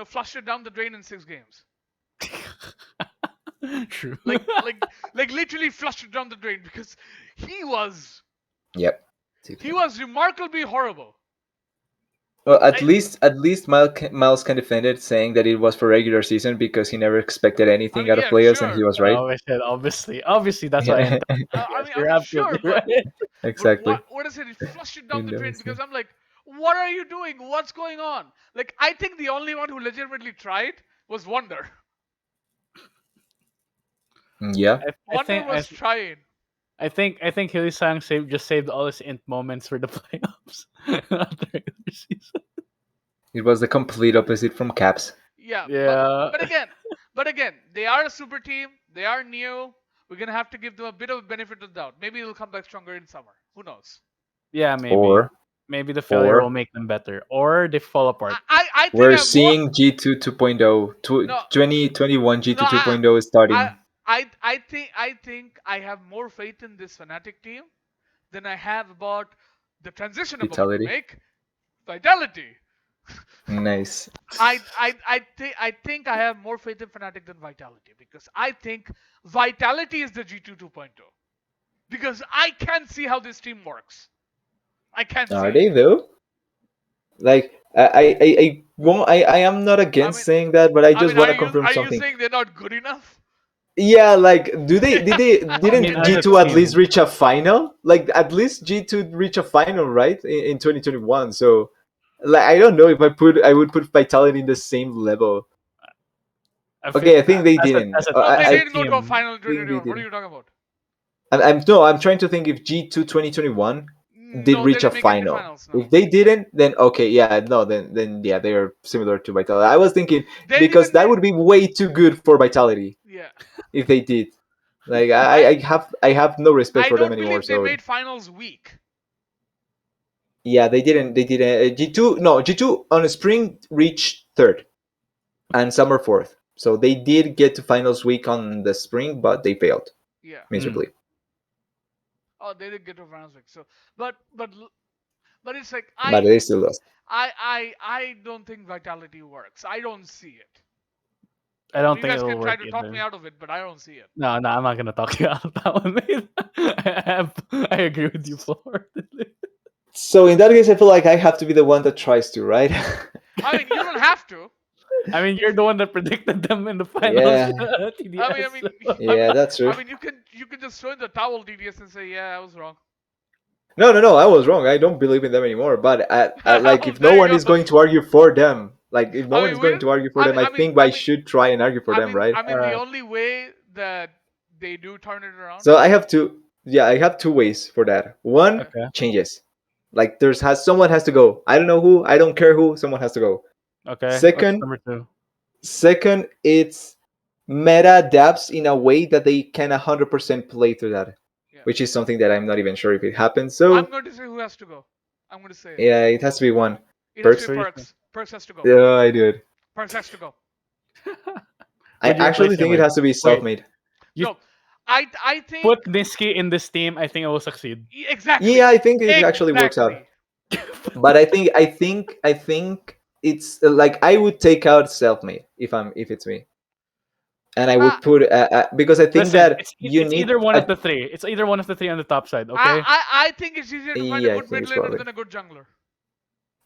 flushed it down the drain in 6 games. True. Like literally flushed it down the drain because he was Yep. remarkably horrible. Well, at least Miles can defend it, saying that it was for regular season because he never expected I anything mean, out of yeah, playoffs, and he sure. was right. Obviously, that's why I ended up. Yes, I you're mean, sure, absolutely but right. Exactly. what is it? He flushed it You down the never drain see. because I'm like, what are you doing? What's going on? Like, I think the only one who legitimately tried was Wonder. Yeah. I Wonder think was trying. I think Hylissang saved all his int moments for the playoffs. Not the regular season. It was the complete opposite from Caps. Yeah, Yeah. but again, they are a super team. They are new. We're gonna have to give them a bit of benefit of the doubt. Maybe they'll come back stronger in summer. Who knows? Yeah, maybe. Or Maybe the failure will or make them better. Or they fall apart. I think we're I have more. seeing G2 2.0, No, 2021 no, G2 2.0 is I, starting. I think I have more faith in this Fnatic team than I have about the transition I'm about to Vitality. make. Vitality. Nice. I think I have more faith in Fnatic than Vitality because I think Vitality is the G2 2.0 because I can't see how this team works. I can't see Are it. they though? Like I am not I against mean, saying that, but I I just mean, want to confirm are you something. saying they're not good enough? Yeah, like I mean, didn't as a G2 at least team, reach a final? Like at least G2 reach a final, right? In 2021. So like I don't know if I would put Vitality in the same level. I feel, Okay, I think they didn't. No, they as a didn't go to a team, final in Think they 2021. What are didn't. you talking about? I'm no, I'm trying to think if G2 2021 did No, they reach a didn't make it to final. finals. No, If they didn't, then okay, yeah, no, then yeah, they are similar to Vitality. I was thinking they didn't because even that make. would be way too good for Vitality Yeah, if they did. Like I I have no respect I for them don't anymore. believe they So made finals weak. yeah, they didn't. They didn't. G2 on spring reached third and summer fourth. So they did get to finals week on the spring, but they failed Yeah. miserably. Oh, they did get to finals week. So, but it's like But they still lost. I don't think Vitality works. I don't see it. I don't You think guys can it'll try work to talk me either. out of it, but I don't see it. No, I'm not gonna talk you out of that one, mate. I agree with you wholeheartedly. So in that case, I feel like I have to be the one that tries to, right? I mean, you don't have to. I mean, you're the one that predicted them in the finals. Yeah, I TDS. mean, yeah, that's true. I mean, you can just throw in the towel, DDS, and say, yeah, I was wrong. No, I was wrong. I don't believe in them anymore. But like, Well, if no there you one go. is going to argue for them, like if no I one mean, is going to argue for them, I think I I mean, should try and argue for them, right? I mean, the Alright. only way that they do turn it around. So I have two. Yeah, I have two ways for that. One, Yeah. Okay. changes. Like someone has to go. I don't know who. I don't care who. Someone has to go. Okay. What's Second, number two? it's meta adapts in a way that they can 100% play through that, Yeah. which is something that I'm not even sure if it happens. I'm So going to say who has to go. I'm going to say it. yeah, it has to be one. It has to be Perks. Who do you think? Perks. Perks has to go. Yeah, I do it. Perks has to go. I Who do you replace actually him think it with? has to be Wait, self-made. you No, I think put Niski in this team. I think it will succeed. exactly, Yeah, I think it actually works out. exactly. But I think it's like I would take out self-made if it's me, and I Ah, would put because I think Listen, that you it's need either one a of the three. It's either one of the three on the top side. Okay. I think it's easier to find a yeah, I good think mid it's laner probably. than a good jungler.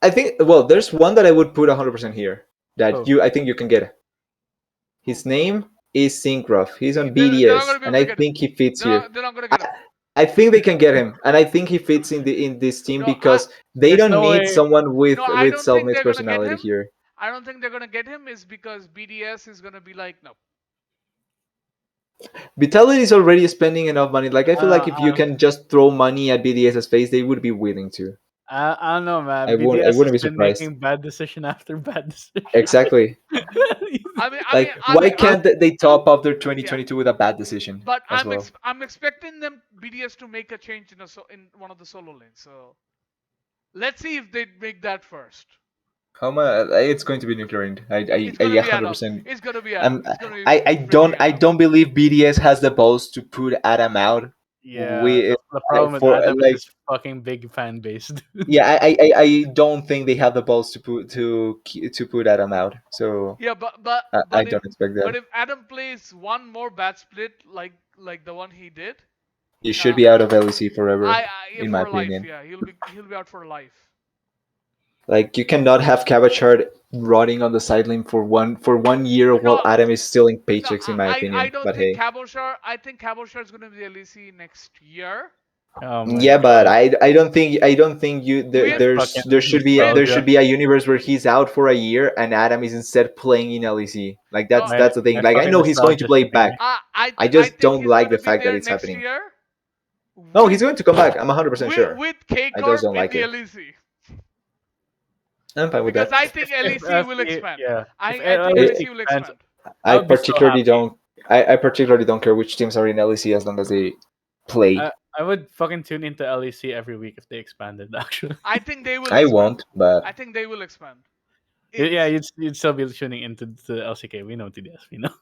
I think well, there's one that I would put 100% here that Oh. I think you can get. His name is Syncroft. He's on They're not BDS, gonna be and able to I get him. think he fits here. They're not gonna get him. I think they can get him, and I think he fits in this team No, because they There's don't no need way. someone no, I with don't think self-made they're gonna get personality him. here. I don't think they're gonna get him is because BDS is gonna be like, no. Vitality is already spending enough money. Like I feel like if you Uh, can just throw money at BDS's face, they would be willing to. I don't know, man. I BDS wouldn't has be been surprised. making bad decision after bad decision. Exactly. I mean, I mean, Like I why mean, I, can't they top up their yeah. 2022 with a bad decision But as well? I'm expecting them BDS to make a change in one of the solo lanes. So let's see if they make that first. How much? It's going to be nuclear Int. It's I gonna be Adam. 100%. It's gonna be Adam. I'm It's gonna be freaking I Adam. don't believe BDS has the balls to put Adam out. Yeah, We the problem with for Adam is like his fucking big fan base, dude. yeah I don't think they have the balls to put Adam out. So Yeah, I don't expect that. but if Adam plays one more bad split like the one he did, He should uh, be out of LEC forever, yeah, in my for life. opinion. Yeah, he'll be out for life. Like you cannot have Cabachard rotting on the sideline for 1 year while No, Adam is stealing no, paychecks, in my I opinion. don't But think hey, Cabochard. I think Cabochard is gonna be the LEC next year. Oh my yeah, but god. I don't think you With Fucking with there nostalgia. should be a universe where he's out for a year and Adam is instead playing in LEC. Like no, that's the thing. My Like I fucking know he's going to nostalgia play shitting back. me. I I just think don't he's like the gonna be fact that there it's next happening. year No, he's with going to come back. I'm 100% sure. with K I just Corp don't in like the it. LEC I'm fine with because that. I think If LEC will LC, expand. yeah, if I think It, LEC LC will expands, expand. I I would be so particularly happy. don't. I particularly don't care which teams are in LEC as long as they play. I would fucking tune into LEC every week if they expanded. Actually, I think they will I expand. won't, but I think they will expand. yeah, It's you'd still be tuning into the LCK. We know TDS. We know.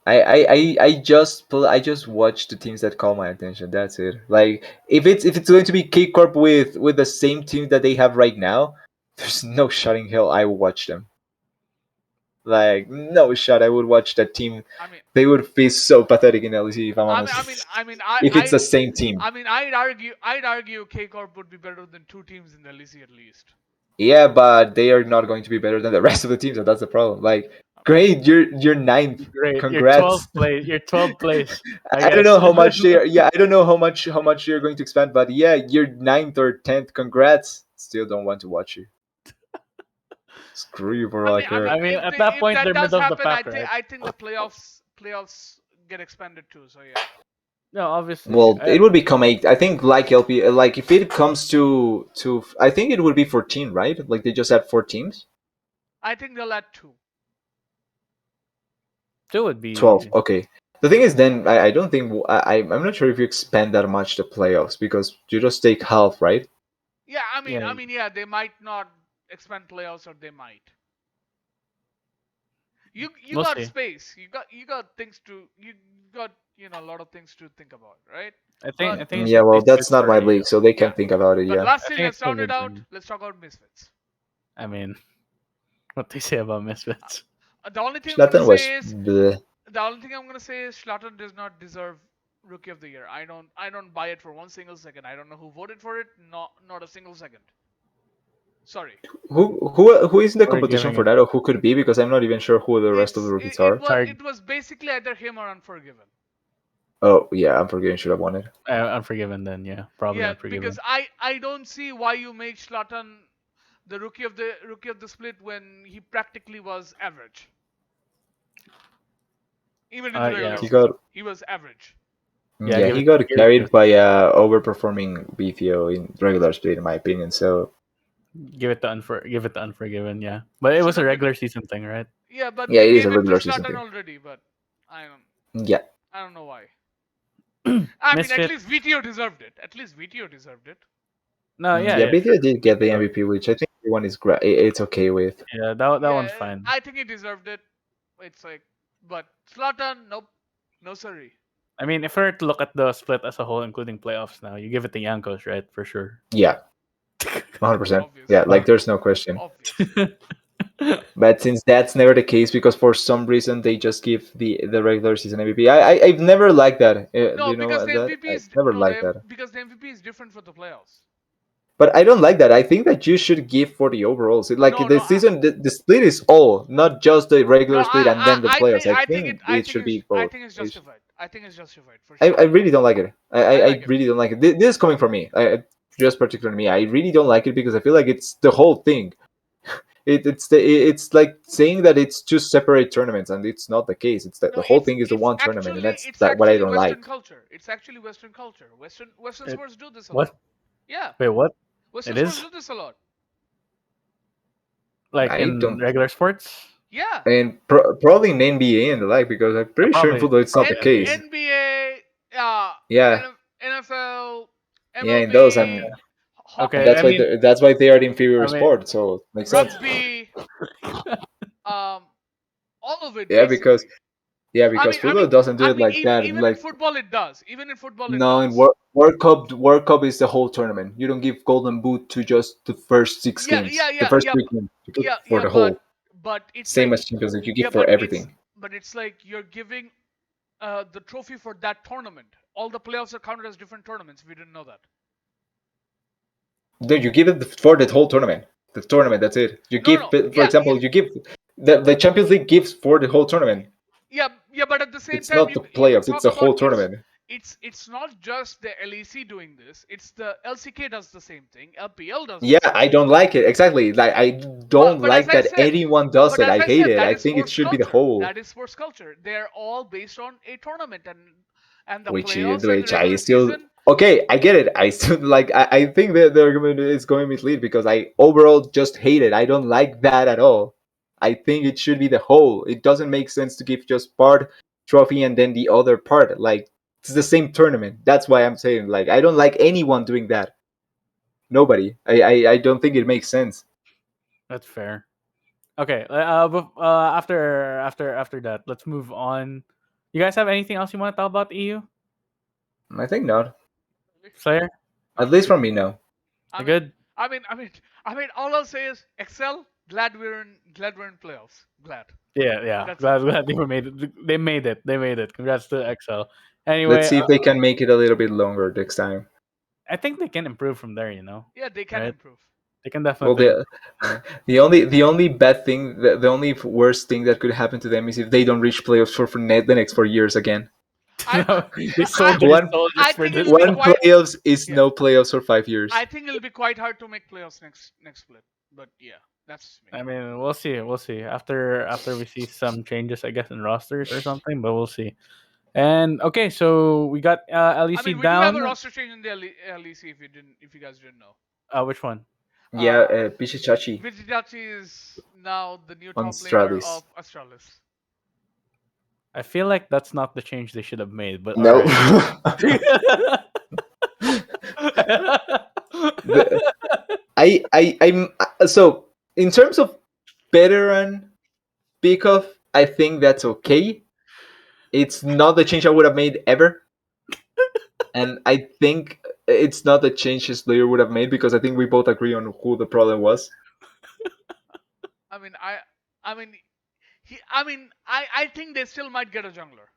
I just watch the teams that call my attention. That's it. Like if it's going to be K Corp with the same team that they have right now, there's no shot in hell I will watch them. Like no shot I would watch that team. I mean They would be so pathetic in LEC if I'm honest. If it's the same team. I'd argue K Corp would be better than two teams in the LEC at least. Yeah, but they are not going to be better than the rest of the teams, so that's the problem. Like, great, you're ninth. Great, you're Congrats. 12th place. You're 12th place. I I don't guess. know how much they are. Yeah, I don't know how much you're going to expand, but yeah, you're ninth or 10th. Congrats. Still don't want to watch you. Screw you for all I care. I mean, If at that point, that they're does middle of the happen, pack, right? I think the playoffs get expanded too. So yeah. No, obviously. Well, it would become 8. I think like LP, like if it comes to, I think it would be 14, right? Like they just had 4 teams. I think they'll add two. 2 would be 12. Okay. The thing is, then I don't think I'm not sure if you expand that much the playoffs because you just take half, right? Yeah, Yeah. yeah, they might not expand playoffs, or they might. You We'll got see. space. You got things to a lot of things to think about, right? I But think it Yeah, should be well, that's good not for my a league, so they yeah. can think about it. But Yeah. lastly, think let's it's still round it good for out. him. Let's talk about Misfits. I mean, what they say about Misfits. The only thing I'm gonna Schlatten was say is bleh. Schlatter does not deserve Rookie of the Year. I don't buy it for one single second. I don't know who voted for it. Not a single second. Sorry. Who is in the We're competition giving for it. that, or who could be? Because I'm not even sure who the rest of the rookies are. Sorry, It was basically either him or Unforgiven. Oh yeah, I'm forgetting. Should have won it. Unforgiven then, yeah. Probably Yeah, Unforgiven. because I don't see why you make Schlatten the rookie of the split when he practically was average. Even in the regular Yeah. He season, got he was average. Yeah, yeah, give he it, got give carried it, by overperforming BPO in regular split, in my opinion. So give it to Unforgiven, yeah. But it Should was a have regular given. season thing, right? Yeah, but yeah, they it is a gave it to regular season Schlatten thing. already. But I Yeah, don't know why. I mean, at Misfit. least VTO deserved it. At least VTO deserved it. No, yeah, yeah. yeah, BPO did get the sure. MVP, which I think everyone is it's okay with. Yeah, that Yeah, one's fine. I think he deserved it. It's like, but Zlatan, nope, no sorry. I mean, if we were to look at the split as a whole, including playoffs now, you give it to Yankos, right? For sure. Yeah, 100%. Obvious, Yeah, like there's no question. obvious. But since that's never the case, because for some reason they just give the regular season MVP, I've never liked that. No, You know because the that MVP I is never liked that. because the MVP is different for the playoffs. But I don't like that. I think that you should give for the overalls. Like No, the no, season, the split is all, not just the regular split and then the playoffs. I think it should be I both. think it's justified. I think it's justified for I sure. really don't like it. I like I it. really don't like it. This is coming from me. Just particularly me. I really don't like it because I feel like it's the whole thing. It's like saying that it's two separate tournaments, and it's not the case. It's that No, the whole thing is the one tournament, and it's that what I actually don't Western like. culture. It's actually Western culture. Western It, sports do this a lot. what? Yeah, Wait, what? Western It sports is do this a lot. like I in don't, regular sports. Yeah, and probably in NBA and the like, because I'm pretty sure in Probably, football it's not the probably case. NBA. NBA, Yeah, NFL, yeah, in those, MLB, and Okay, I hockey, mean, that's why they are the inferior I mean, sport. So it makes sense. rugby, um, all of it Yeah, because basically. because football doesn't do it like that. Even in Like, football it does. Even in football it no, in does. World Cup is the whole tournament. You don't give Golden Boot to just the first six Yeah, games, the first three games. You give for yeah, the whole. but it's Same like as Champions League, you give yeah, for everything. but it's like you're giving the trophy for that tournament. All the playoffs are counted as different tournaments. If you didn't know that. Then you give it for the whole tournament. The tournament, that's it. You No, give, no, for example, you give the Champions League gives for the whole tournament. yeah, but at the same It's time, not the you can playoffs; it's talk the whole about tournament. it's not just the LEC doing this. It's the LCK does the same thing. LPL does the Yeah, same I thing. don't like it exactly. Like, I don't But as like I that said, anyone does it. I hate it. that I is think it sports should be the culture. whole. That is sports culture. They're all based on a tournament, and the playoffs and the Which I regular still, season. okay, I get it. I still like, I think that the argument is going mislead, because I overall just hate it. I don't like that at all. I think it should be the whole. It doesn't make sense to give just part trophy and then the other part. Like, it's the same tournament. That's why I'm saying, like, I don't like anyone doing that. Nobody. I don't think it makes sense. that's fair. Okay, after that, let's move on. You guys have anything else you want to talk about EU? I think not. Slayer, At least from me, no. I you mean, good? all I'll say is excel. Glad we're in playoffs. Glad. Yeah. That's it. Glad they were made it. They made it. They made it. Congrats to Excel. Let's Anyway, see if they can make it a little bit longer next time. I think they can improve from there. Yeah, they can Right? improve. They can Well, definitely the improve from there. the only bad thing, the only worst thing that could happen to them is if they don't reach playoffs for the next 4 years again. I They I soldier One soldiers I for think this it'll be one one. quite playoffs is yeah. no playoffs for 5 years. I think it'll be quite hard to make playoffs next split. But yeah, that's me. I mean, we'll see. We'll see after we see some changes, I guess, in rosters or something. But we'll see. And okay, so we got I LEC mean, we do have down. a roster change in the LEC if you guys didn't know. Which one? Yeah, Uh, Pichichachi Vizidachi is now the new on top laner Stralis. of Astralis. I feel like that's not the change they should have made. But all No. right. The- I'm so, in terms of veteran pickoff, I think that's okay. It's not the change I would have made ever, and I think it's not the change Slayer would have made, because I think we both agree on who the problem was. I mean, I mean, I think they still might get a jungler.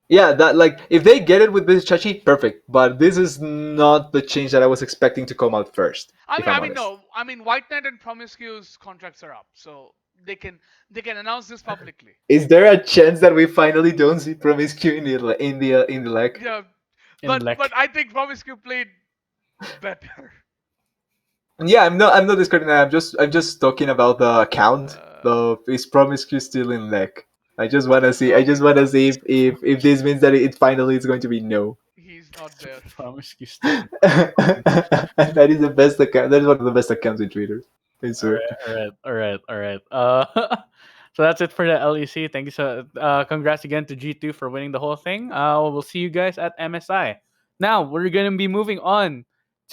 Yeah, that, like, if they get it with this Chachi, perfect. But this is not the change that I was expecting to come out first, if I'm honest. No. I mean, White Knight and Promiscuous contracts are up, so they can announce this publicly. Is there a chance that we finally don't see Promiscu in the leg? Yeah, In Lek. but I think Promiscuous played better. Yeah, I'm not discarding that. I'm just talking about the account. Uh, The is Promiscu still in leg? I no, just he's wanna not. see if this means that it finally is going to be no. He's not there. Promise you still. That is the best account. That is one of the best accounts in Twitter. I All swear. right, all right, all right. So that's it for the LEC. Thank you so. Congrats again to G2 for winning the whole thing. We'll see you guys at MSI. Now we're gonna be moving on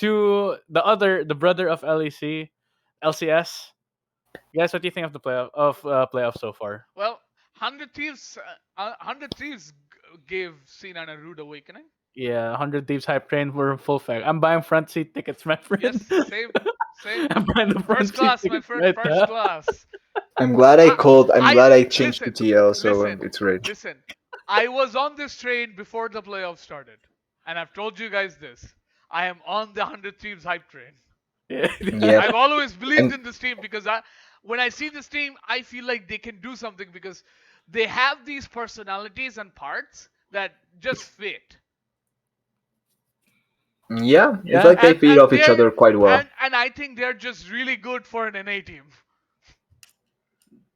to the brother of LEC, LCS. Guys, what do you think of the playoffs so far? Well, Hundred Thieves gave Sinan a rude awakening. Yeah, 100 Thieves hype train. We're in full effect. I'm buying front seat tickets, my Yes, friend. same. I'm buying the front First seat class, my tickets friend. right First now. class. I'm glad I I, called. I'm I glad I changed to listen, TL, so listen, it's great. listen. I was on this train before the playoffs started, and I've told you guys this. I am on the Hundred Thieves hype train. Yeah. Yep. I've always believed And in this team because when I see this team, I feel like they can do something because they have these personalities and parts that just fit. yeah, it's Yeah. like they feed off each other quite well. And I think they're just really good for an NA team.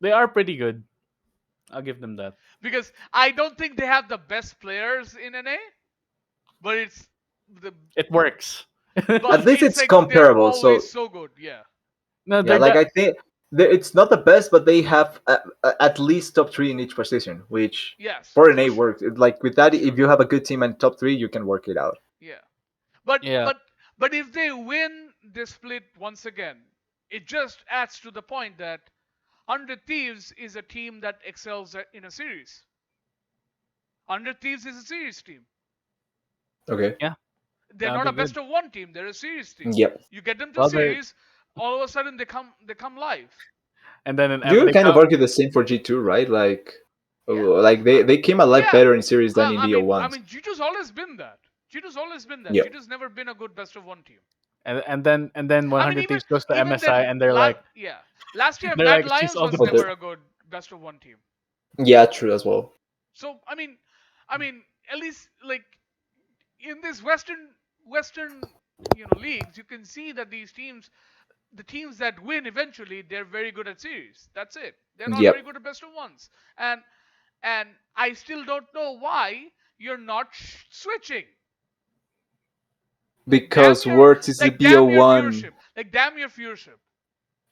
They are pretty good. I'll give them that. because I don't think they have the best players in NA, but it's the It works. At but least it's it's like they're comparable. always So so good. Yeah. No, yeah, they're like that. I think it's not the best, but they have at least top three in each position, which Yes, for an for A sure, works. Like with for that, sure. if you have a good team and top three, you can work it out. Yeah. But Yeah, but but if they win this split once again, it just adds to the point that 100 Thieves is a team that excels in a series. 100 Thieves is a series team. Okay. yeah, They're not they're a best good. of one team. They're a series team. Yep. You get them to Well, they're series, all of a sudden they come live. and then You they kind of come. argue the same for G2, right? Like, Yeah. like they came alive Yeah. better in series than in I the mean I O1s. mean G2's always been that. G2's always been that. Yep. G2's never been a good best of one team. And then I mean 100 even Thieves goes to even MSI, then and they're like yeah. Last year they're Mad like she's Lions all the was Oh, best. never a good best of one team. yeah, true as well. So I mean at least like in this western leagues you can see that these teams, the teams that win eventually, they're very good at series. That's it. They're not very Yep. good at best of ones. And I still don't know why you're not switching. Like damn Because your Words is the like damn your BO1. viewership. Like damn your viewership.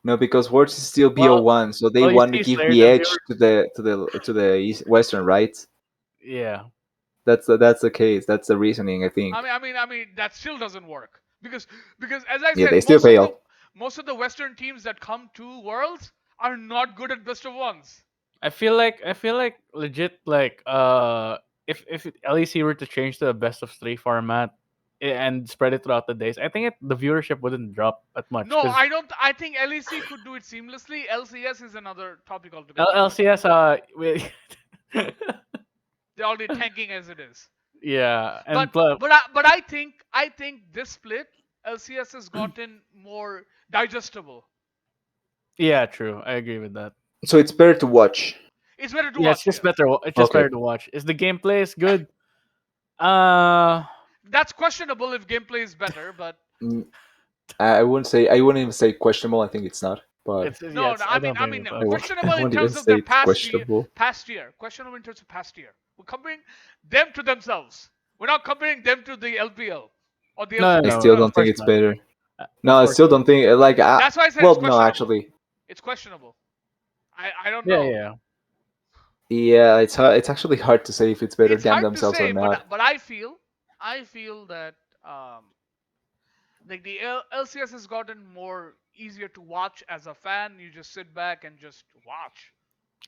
No, because Words is still Well, BO1, so they well, you want to see, give Slayer, the the edge viewers. to the Western, right? Yeah, That's the case. That's the reasoning, I I think. mean I mean I mean that still doesn't work because as I Yeah, said, they still fail. most of the western teams that come to worlds are not good at best of ones. I feel like legit like if LEC were to change to a best of three format and spread it throughout the days, I think the viewership wouldn't drop that much No, because I don't. I think LEC could do it seamlessly. LCS is another topic altogether. LCS They're already tanking as it is. yeah, But and plus, but I think this split LCS has gotten more digestible. yeah, true. I agree with that. So it's better to watch. It's better to Yeah, it's watch. just Yeah, better. It's just Okay. better to watch. Is the gameplay is good? Uh, that's questionable if gameplay is better, but Mm, I wouldn't even say questionable. I think it's not, but it's yeah. no, no, It's, I I mean don't I think mean it's I up. won't, questionable I in won't even terms of say their it's questionable. past year. Questionable in terms of past year. We're comparing them to themselves. We're not comparing them to the LPL or the No, I no, LCS. no, still no. Of don't think course it's not. better. Of No, I course still not. don't think like. That's why I said it's Well, no, questionable. actually, It's questionable. I don't Yeah, know. yeah. yeah, it's hard, it's actually hard to say if it's better It's than hard to themselves or say, but not. I feel that like the LCS has gotten more easier to watch as a fan. You just sit back and just watch.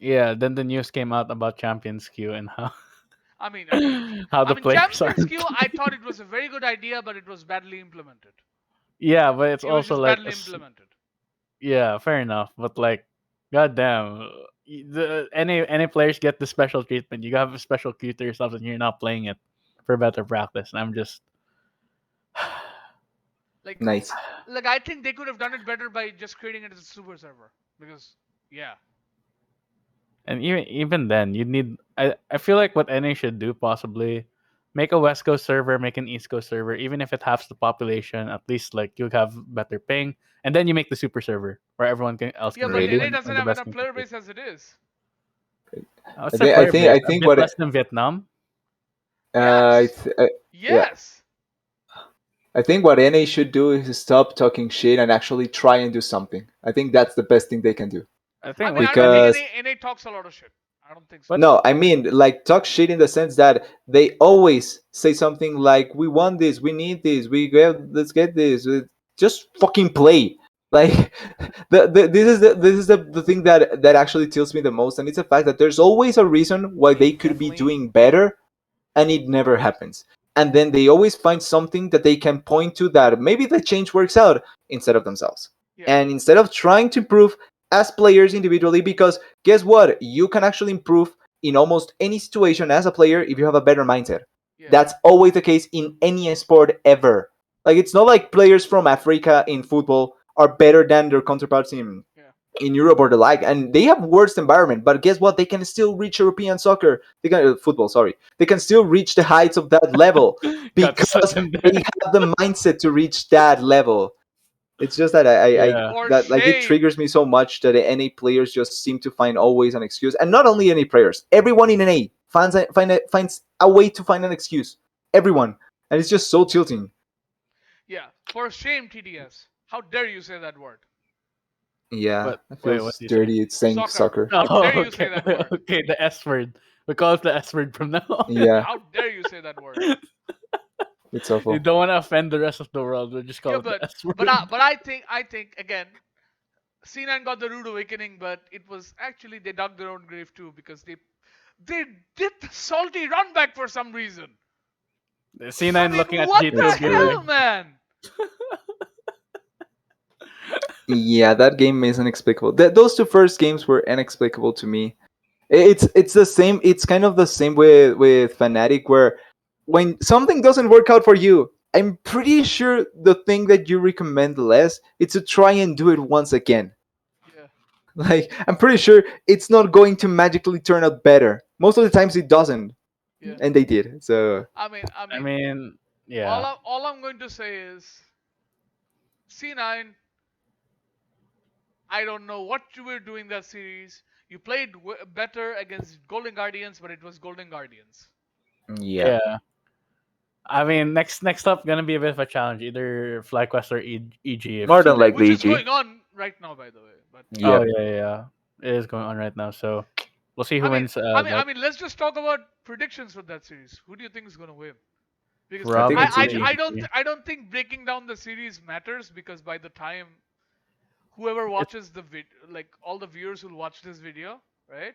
Yeah, then the news came out about Champions Queue and how I mean, I mean, how I the mean, players Champions aren't. Queue. I thought it was a very good idea, but it was badly implemented. Yeah, but it's It was also just like badly implemented. yeah, fair enough. But like, goddamn, any players get the special treatment. You have a special queue to yourself, and you're not playing it for better practice. And I'm just Like, Nice. like I think they could have done it better by just creating it as a super server. Because yeah, and even then, you need. I feel like what NA should do possibly make a West Coast server, make an East Coast server, even if it halves the population. At least like you have better ping, and then you make the super server where everyone else yeah, can but rate Really? NA when doesn't the have best enough can player compete. base as it is. What's I their think I player think base? I A think bit what less than Vietnam. I Yes, th- yeah, yes. I think what NA should do is stop talking shit and actually try and do something. I think that's the best thing they can do. I I think mean, what I don't think NA, Because NA talks a lot of shit. I don't think so. but no, I mean like talk shit in the sense that they always say something like, "We want this, we need this, let's get this." Just fucking play. Like this is the thing that actually tilts me the most, and it's the fact that there's always a reason why they could be doing better, and it never happens. And then they always find something that they can point to that maybe the change works out instead of themselves. Yeah, And instead of trying to improve as players individually, because guess what? You can actually improve in almost any situation as a player if you have a better mindset. yeah, That's always the case in any sport ever. Like it's not like players from Africa in football are better than their counterparts yeah, in Europe or the like, and they have worse environment. But guess what? They can still reach European soccer. They can football. Sorry, they can still reach the heights of that level got to such because in there. they have the mindset to reach that level. It's just that I Yeah. For that like it shame. triggers me so much that NA players just seem to find always an excuse, and not only NA players, everyone in NA finds a way to find an excuse. Everyone, and it's just so tilting. Yeah. For shame, TDS. How dare you say that word? Yeah, But it wait, what feels do you say? dirty. It's saying Soccer. soccer. How dare Oh, you say okay. that word? Okay, the S word. We call it the S word from now on. Yeah, How dare you say that word? it's You awful. don't want to offend the rest of the world. We just Yeah, call it the S but word. I think again, C9 got the rude awakening, but it was actually they dug their own grave too because they did the salty run back for some reason. I C9 mean, looking at what G2 the It's be true. like, hell, man? Yeah, that game is inexplicable. Those two first games were inexplicable to me. It's the same. It's kind of the same with Fnatic, where when something doesn't work out for you, I'm pretty sure the thing that you recommend less is to try and do it once again. Yeah, Like I'm pretty sure it's not going to magically turn out better. Most of the times it doesn't, yeah. and they did. So I I mean, mean, yeah. all I'm going to say is C9. I don't know what you were doing that series. You played better against Golden Guardians, but it was Golden Guardians. yeah, Yeah. I mean, next up gonna be a bit of a challenge, either FlyQuest or EG if more than C9. likely Which is EG. going on right now, by the way. But Oh Yep. yeah, yeah, yeah. It is going on right now. So we'll see I who mean, wins. I That mean, let's just talk about predictions for that series. Who do you think is going to win? Because I think it's probably EG. EG. I don't think breaking down the series matters because by the time whoever It's watches the video, like all the viewers who'll watch this video, right?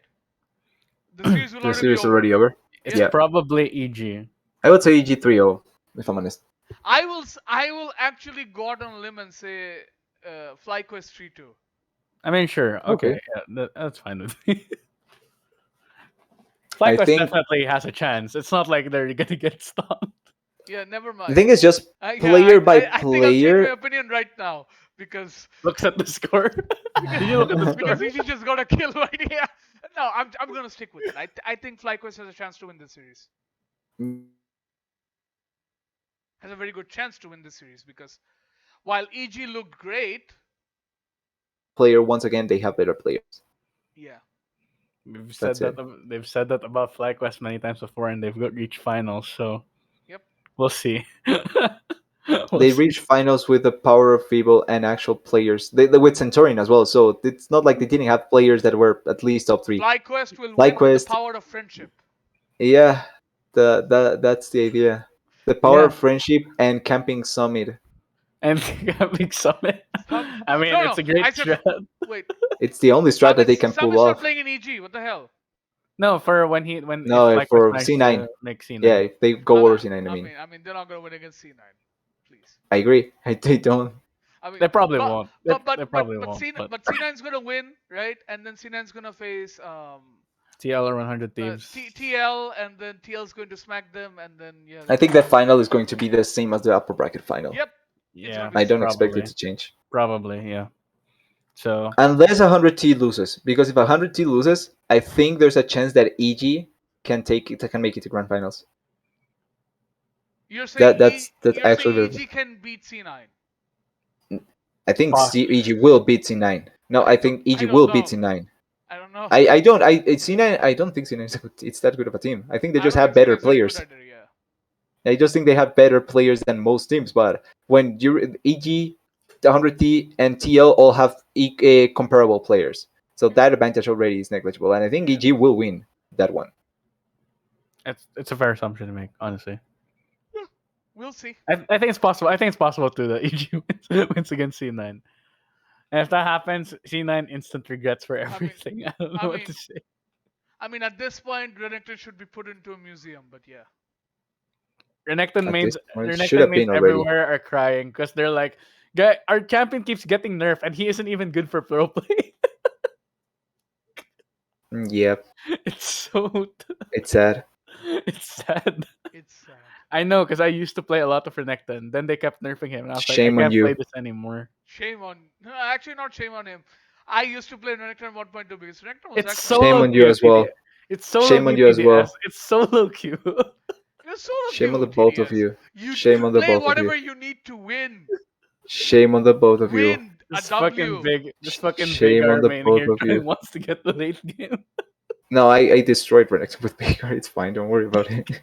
The series will The already be series over. already over. it's Yeah. Yeah, probably EG. I would say EG 3-0 if I'm honest. I will actually go out on a limb and say FlyQuest 3-2. I mean, sure, okay, Okay. yeah, that's fine with me. I FlyQuest think definitely has a chance. It's not like they're gonna get stopped. Yeah, never the mind. thing is just Yeah, player by I think I'll change my player. opinion right now because Looks at the score. Did you look at the score? because he just got a kill right here. No, I'm gonna stick with it. I think FlyQuest has a chance to win this series. Has a very good chance to win this series because while EG looked great, Player once again, they have better players. yeah, We've That's said that it. they've said that about FlyQuest many times before, and they've got reached finals. So yep, we'll see. We'll They see. reached finals with the power of Feeble and actual players. With Centurion as well. So it's not like they didn't have players that were at least top three. FlyQuest will win with the FlyQuest, power of friendship. yeah, that's the idea. The power Yeah, of friendship and camping summit. and Big Summit. I mean, No, it's no, a great I said strat. wait. It's the only strat that they can pull Summit's not off. playing in EG. What the hell? No, for when if No, FlyQuest for managed C9. to make Yeah, C9. if they go over C9, I mean. I mean, they're not gonna win against C9. Please. I agree. They don't. I mean, They probably won't. They probably but won't. But C9's gonna win, right? And then C9's gonna face TL or 100 Thieves. TL, and then TL's going to smack them, and then yeah, I that's think gonna the be. final is going to be the same as the upper bracket final. Yep, it's gonna Yeah, be I the don't same. expect it probably. to change. Probably, yeah. So Unless 100T loses. Because if 100T loses, I think there's a chance that EG can make it to grand finals. That's You're saying actually EG can beat C9. I think Poss- EG will beat C9. No, I think I EG don't will beat know. C9. I don't know. I don't I C9 I don't think C9 is it's that good of a team. I think they I just don't have think better C9's very good players. either. Yeah. I just think they have better players than most teams. But when you EG, 100T, and TL all have comparable players, so that advantage already is negligible. And I think Yeah. EG will win that one. it's a fair assumption to make, honestly. Yeah, we'll see. I think it's possible. I think it's possible too that EG wins against C9. And if that happens, C9 instant regrets for I mean, everything. I don't I know what mean, to say. at this point, Renekton should be put into a museum. But yeah. Renekton At this mains, point, should Renekton have mains been already. everywhere are crying because they're like, "Guy, our champion keeps getting nerfed, and he isn't even good for pro play." Yep, It's so, it's sad. it's sad. It's sad. I know because I used to play a lot of Renekton. Then they kept nerfing him, and I was like, I Shame on can't play you. this anymore. Shame on. No, actually, not shame on him. I used to play Renekton 1.2 because Renekton was It's actually Shame solo on you queue, as well. It's solo Shame on queue you as TDS. well. It's solo queue. You're solo Shame on the queue, both of TDS. you. You Shame on the play both of whatever you. you need to win. Shame on the both of you. Win a This W. fucking big Shame on the Armenian both here of you. wants to get the late game. No, I destroyed Renekton with Baker. It's fine. Don't worry about it.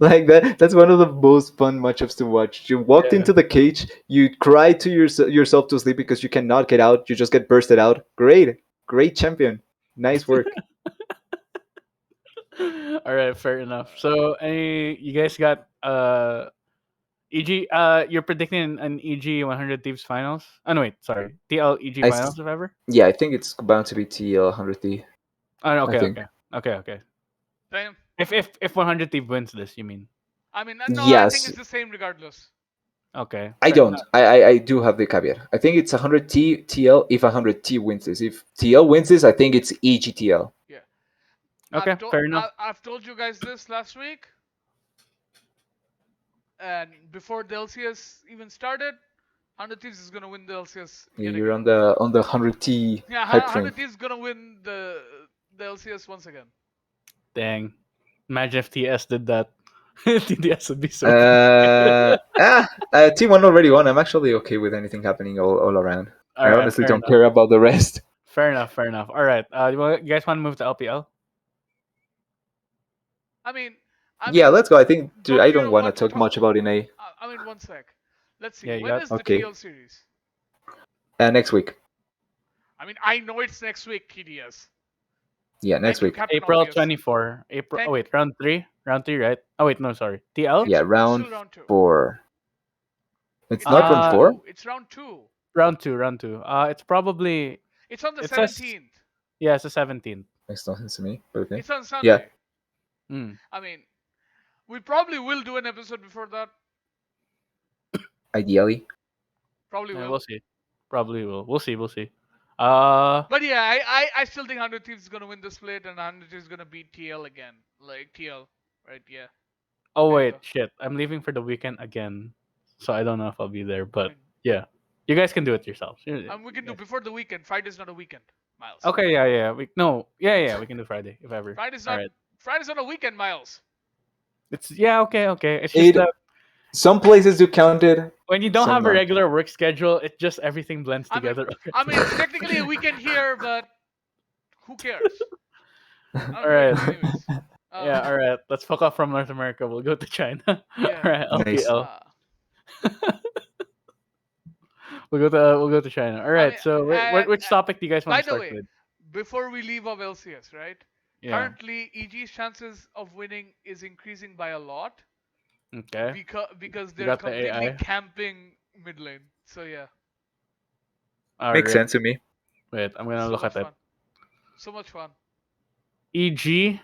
Like that's one of the most fun matchups to watch. You walked Yeah. into the cage, you cried to yourself to sleep because you cannot get out. You just get bursted out. Great champion. Nice work. All right, fair enough. So, any you guys got EG? You're predicting an EG 100 Thieves finals? Oh no, wait, sorry, TL EG I finals s- if ever. yeah, I think it's bound to be TL 100D. Oh, no, I okay, think. okay. Same. If 100 Thieves wins this, you mean? I mean, no, I think Yes, it's the same regardless. Okay, I fair. No, don't. I do have the caveat. I think it's 100T TL if 100T wins this. If TL wins this, I think it's EGTL. Yeah. okay, fair enough. I've told you guys this last week, and before the LCS even started, 100 Thieves is gonna win the LCS Yeah, yet you're again. on the 100T Yeah, hype train. 100 Thieves is gonna win the LCS once again. Dang, imagine if TS did that. TDS would be so. T1 already won. I'm actually okay with anything happening all around. All I right, honestly fair don't enough. care about the rest. Fair enough. Fair enough. All right. You guys want to move to LPL? I mean, Yeah, let's go. I think but I you don't know want to what? talk much about NA. I mean, one sec. Let's see. Yeah, you When got. is the Okay, TL series? next week. I mean, I know it's next week, TDS. Yeah, next Thank you, week. Captain April Obvious. 24. April. Oh Thank. wait, round three. Round three, right? Oh wait, no, sorry. TL. Yeah, It's round still round two. 4. It's It's not round round Uh, 4. two. It's round two. round two. Round two. It's probably. It's on the It says. 17th. Yeah, it's the 17th. Makes no sense to me, but okay. It's on Yeah, Sunday. Hmm. I mean, we probably will do an episode before that. ideally. Probably Yeah, will. we'll see. Probably will. We'll see. We'll see. But yeah, I still think 100 Thieves is gonna win the split, and 100 Thieves is gonna beat TL again. Like TL, right? Yeah. Oh There you wait, go. shit. I'm leaving for the weekend again, so I don't know if I'll be there. I But mean, yeah, you guys can do it yourselves. we can do before the weekend. Friday's not a weekend, Miles. Okay. Yeah. Yeah. We can do Friday if ever. Friday's All not. right. Friday's not a weekend, Miles. It's yeah. Okay. It's just that Some places do count it, when you don't some have a not. regular work schedule, it just everything blends I mean, together. I mean, it's technically a weekend here, but who cares? I All don't do right. anything anyways. Yeah. All right. Let's fuck off from North America. We'll go to China. All Yeah. right. Nice. LPL. We'll go to China. All I right. mean, So which topic do you guys want by to the start way, with? before we leave of LCS, right? Yeah. Currently, EG's chances of winning is increasing by a lot Okay. because You they're got the completely AI. camping mid lane. So yeah, All Makes right. sense to me. Wait. I'm gonna so look much at it. fun. So much fun. EG.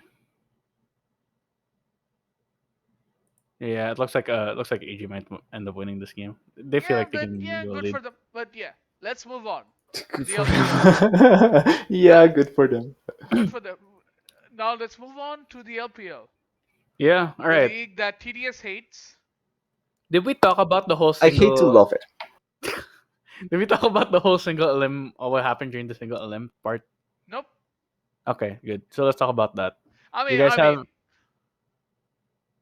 Yeah, it looks like EG might end up winning this game. They feel Yeah, like they but can yeah, go good lead. for them. But yeah, let's move on to Good the for LPL. them. Yeah, good for them. Good for them. Now let's move on to the LPL, Yeah. All the right. league that TDS hates. Did we talk about the whole I hate to single? love it. Did we talk about the whole single elim or what happened during the single elim part? Nope. Okay, good. So let's talk about that. I You mean, guys I have mean,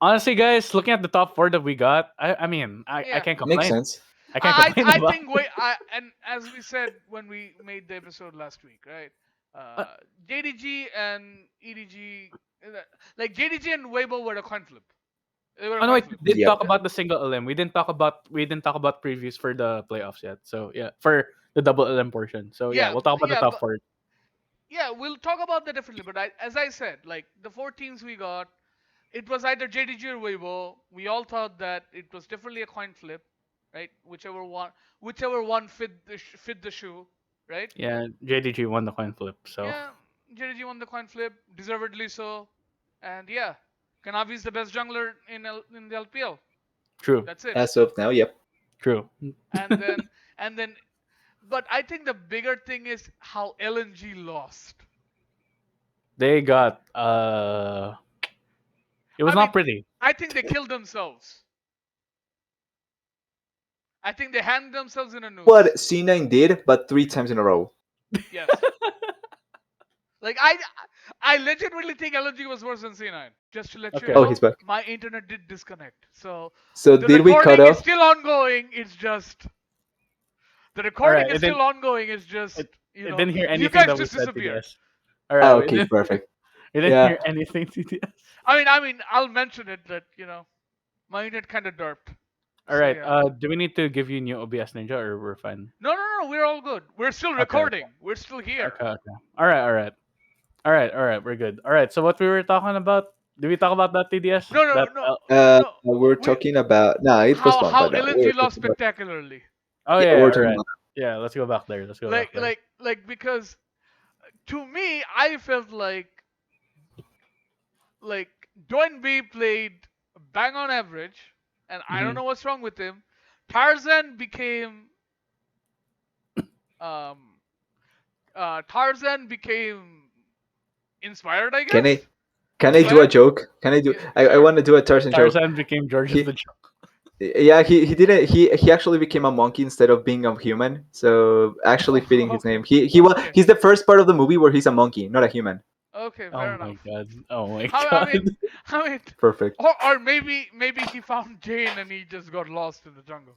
honestly, guys, looking at the top four that we got, I mean, I yeah. can't Makes complain. sense. I can't complain I about. think wait I and as we said when we made the episode last week, right? Uh, JDG and EDG, like JDG and Weibo were a coin flip. They were a oh no, coin wait, flip. we did Yep. talk about the single elim. We didn't talk about previews for the playoffs yet. So yeah, for the double elim portion. So yeah, Yeah, we'll talk about the yeah, top but four. yeah, we'll talk about that differently. But as I said, like the four teams we got, it was either JDG or Weibo. We all thought that it was definitely a coin flip, right? Whichever one fit the shoe, right? Yeah, JDG won the coin flip. So Yeah, JDG won the coin flip, deservedly so. And yeah, Kanavi's the best jungler in the LPL. true, That's it. As of now, yep. true. And then and then, but I think the bigger thing is how LNG lost. They got it was I mean, not pretty. I think they killed themselves. I think they handed themselves in a What noose. C9 did, but 3 times in a row. Yes. Like I legitimately think LNG was worse than C9. Just to let you Okay. Oh, know, he's back. my internet did disconnect. So So the did we cut recording is off? still ongoing. It's just The All recording right. is still ongoing. It's It, just, it didn't hear you anything guys that we just said, disappeared. TDS. All right. Oh, We okay, didn't. perfect. We didn't Yeah. hear anything, TDS. I mean, I'll mention it that my unit kind of derped. All So right. yeah. Do we need to give you new OBS Ninja, or we're fine? No, no, no. We're all good. We're still Okay. recording. We're still here. Okay. Okay. All right. All right. All right. All right. We're good. All right. So what we were talking about? Did we talk about that, TDS? No, no, That. no, no. We're We talking about no, it was fun, how but no, we're LNG lost talking about spectacularly. Oh yeah, yeah. we're All talking right. about Yeah. Let's go back there. Let's go back there. Because to me, I felt like Doin B played bang on average, and I don't Mm-hmm. know what's wrong with him. Tarzan became um Tarzan became inspired, I Can I guess. can I do a Inspired? joke? Can I do? Yeah, I sure. want to do a Tarzan joke. Tarzan became George of He the Jungle. yeah he didn't he actually became a monkey instead of being a human. So actually fitting his Okay. name. Okay. He's the first part of the movie where he's a monkey, not a human. Okay, Oh fair my enough. god. Oh my I god. mean, I mean, Perfect. or maybe he found Jane and he just got lost in the jungle.